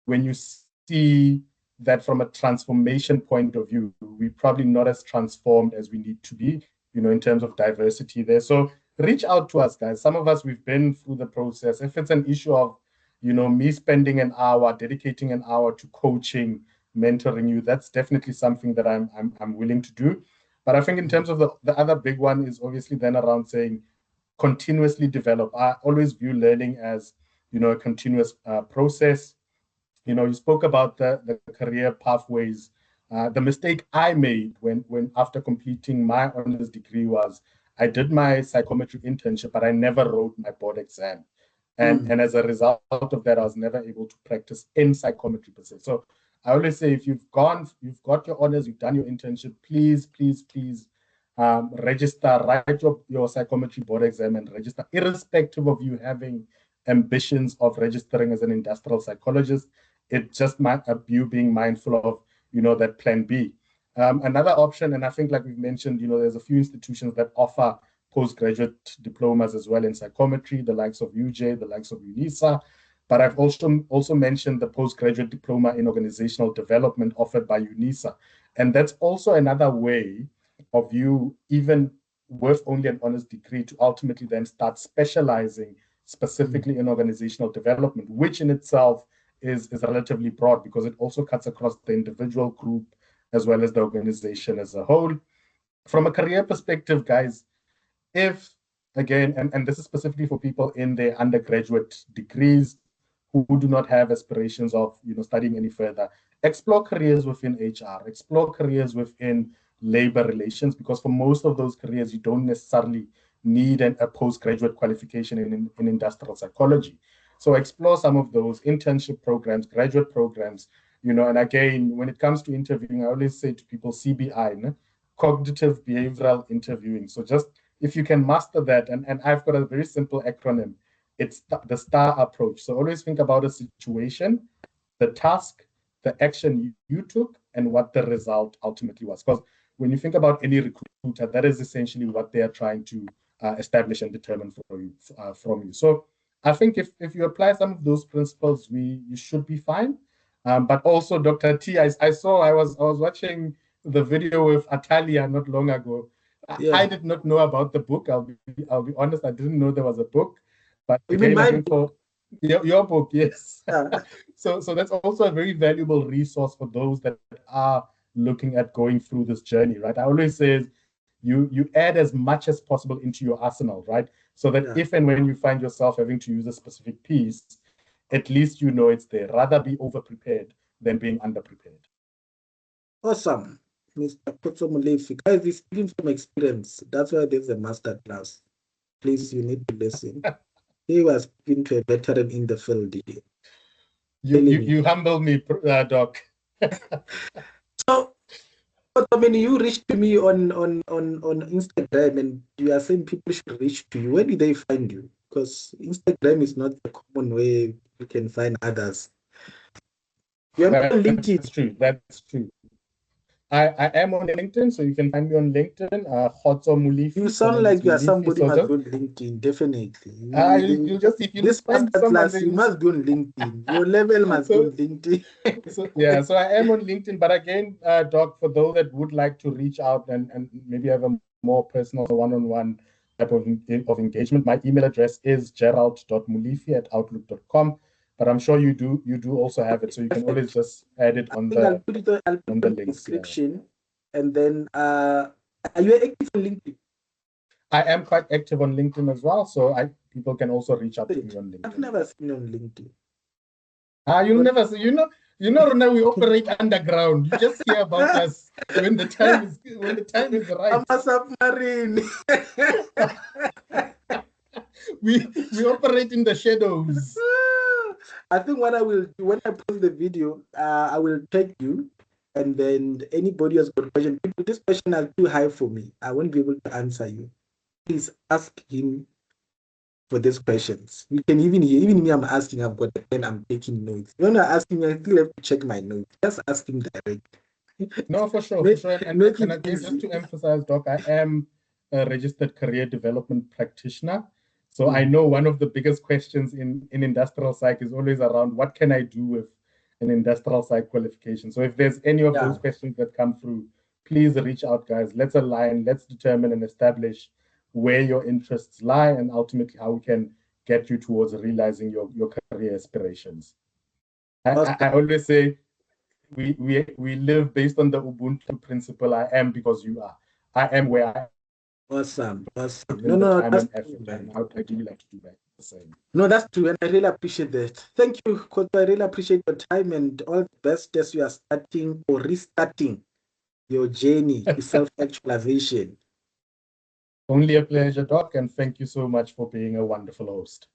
when you see that from a transformation point of view, we're probably not as transformed as we need to be, in terms of diversity there. So reach out to us, guys. Some of us, we've been through the process. If it's an issue of, me spending an hour, dedicating an hour to coaching, mentoring you, that's definitely something that I'm willing to do. But I think in terms of the other big one is obviously then around saying, continuously develop. I always view learning as, a continuous process. You spoke about the career pathways. The mistake I made when after completing my honors degree was I did my psychometry internship, but I never wrote my board exam. And as a result of that, I was never able to practice in psychometry per se. So I always say, if you've got your honors, you've done your internship, please, please, please register, write your psychometry board exam and register, irrespective of you having ambitions of registering as an industrial psychologist. It's just you being mindful of, that plan B. Another option, and I think like we've mentioned, there's a few institutions that offer postgraduate diplomas as well in psychometry, the likes of UJ, the likes of UNISA. But I've also mentioned the postgraduate diploma in organizational development offered by UNISA. And that's also another way of you, even with only an honors degree, to ultimately then start specializing specifically in organizational development, which in itself is relatively broad because it also cuts across the individual, group, as well as the organization as a whole. From a career perspective, guys, if, again, and this is specifically for people in their undergraduate degrees who do not have aspirations of studying any further, explore careers within HR, explore careers within labor relations, because for most of those careers, you don't necessarily need a postgraduate qualification in industrial psychology. So explore some of those internship programs, graduate programs, and again, when it comes to interviewing, I always say to people, CBI, cognitive behavioral interviewing. So just if you can master that, and I've got a very simple acronym, it's the STAR approach. So always think about a situation, the task, the action you took, and what the result ultimately was. Because when you think about any recruiter, that is essentially what they are trying to establish and determine from you. So I think if you apply some of those principles, you should be fine. But also, Dr. T, I was watching the video with Atalia not long ago. Yeah. I did not know about the book. I'll be honest, I didn't know there was a book. But again, I think for your book, yes. Yeah. So that's also a very valuable resource for those that are looking at going through this journey, right? I always say you add as much as possible into your arsenal, right? So that if and when you find yourself having to use a specific piece, at least it's there. Rather be over-prepared than being under-prepared. Awesome. Mr. Khotso Molefe, guys, he's speaking from experience. That's why there's a master class. Please, you need to listen. He was speaking to a veteran in the field. You humble me, Doc. So, I mean, you reached to me on Instagram, and you are saying people should reach to you. Where do they find you? Because Instagram is not the common way you can find others. You're not on LinkedIn. That's true. I am on LinkedIn, so you can find me on LinkedIn. Khotso Molefe. You sound like you are somebody who must be on LinkedIn, definitely. You just, if you this find class, you must be on LinkedIn. Your level must be on LinkedIn. So I am on LinkedIn, but again, Doc, for those that would like to reach out and maybe have a more personal one-on-one type of engagement, my email address is gerald.molefe@outlook.com. But I'm sure you do also have it, so you can always just add it on I'll put it on the description. Yeah. And then, are you active on LinkedIn? I am quite active on LinkedIn as well, so people can also reach out to me on LinkedIn. I've never seen you on LinkedIn. You'll never see. Rona, we operate underground. You just hear about us when the time is right. I'm a submarine. we operate in the shadows. I think what I will do when I post the video, I will tag you, and then anybody has got a question. This question is too high for me. I won't be able to answer you. Please ask him for these questions. You can even me, I'm asking, I've got a pen, I'm taking notes. When you're asking me, I still have to check my notes. Just ask him directly. No, for sure. And again, just to emphasize, Doc, I am a registered career development practitioner. So I know one of the biggest questions in industrial psych is always around what can I do with an industrial psych qualification. So if there's any of those questions that come through, please reach out, guys. Let's align, let's determine and establish where your interests lie and ultimately how we can get you towards realizing your career aspirations. I always say we live based on the Ubuntu principle. I am because you are. I am where I Awesome. Awesome. Given the time That's and effort, and I'd really like to do that the same. no, that's true, and I really appreciate that. Thank you, Khotso. I really appreciate your time and all the best as you are starting or restarting your journey to self-actualization. Only a pleasure, Doc, and thank you so much for being a wonderful host.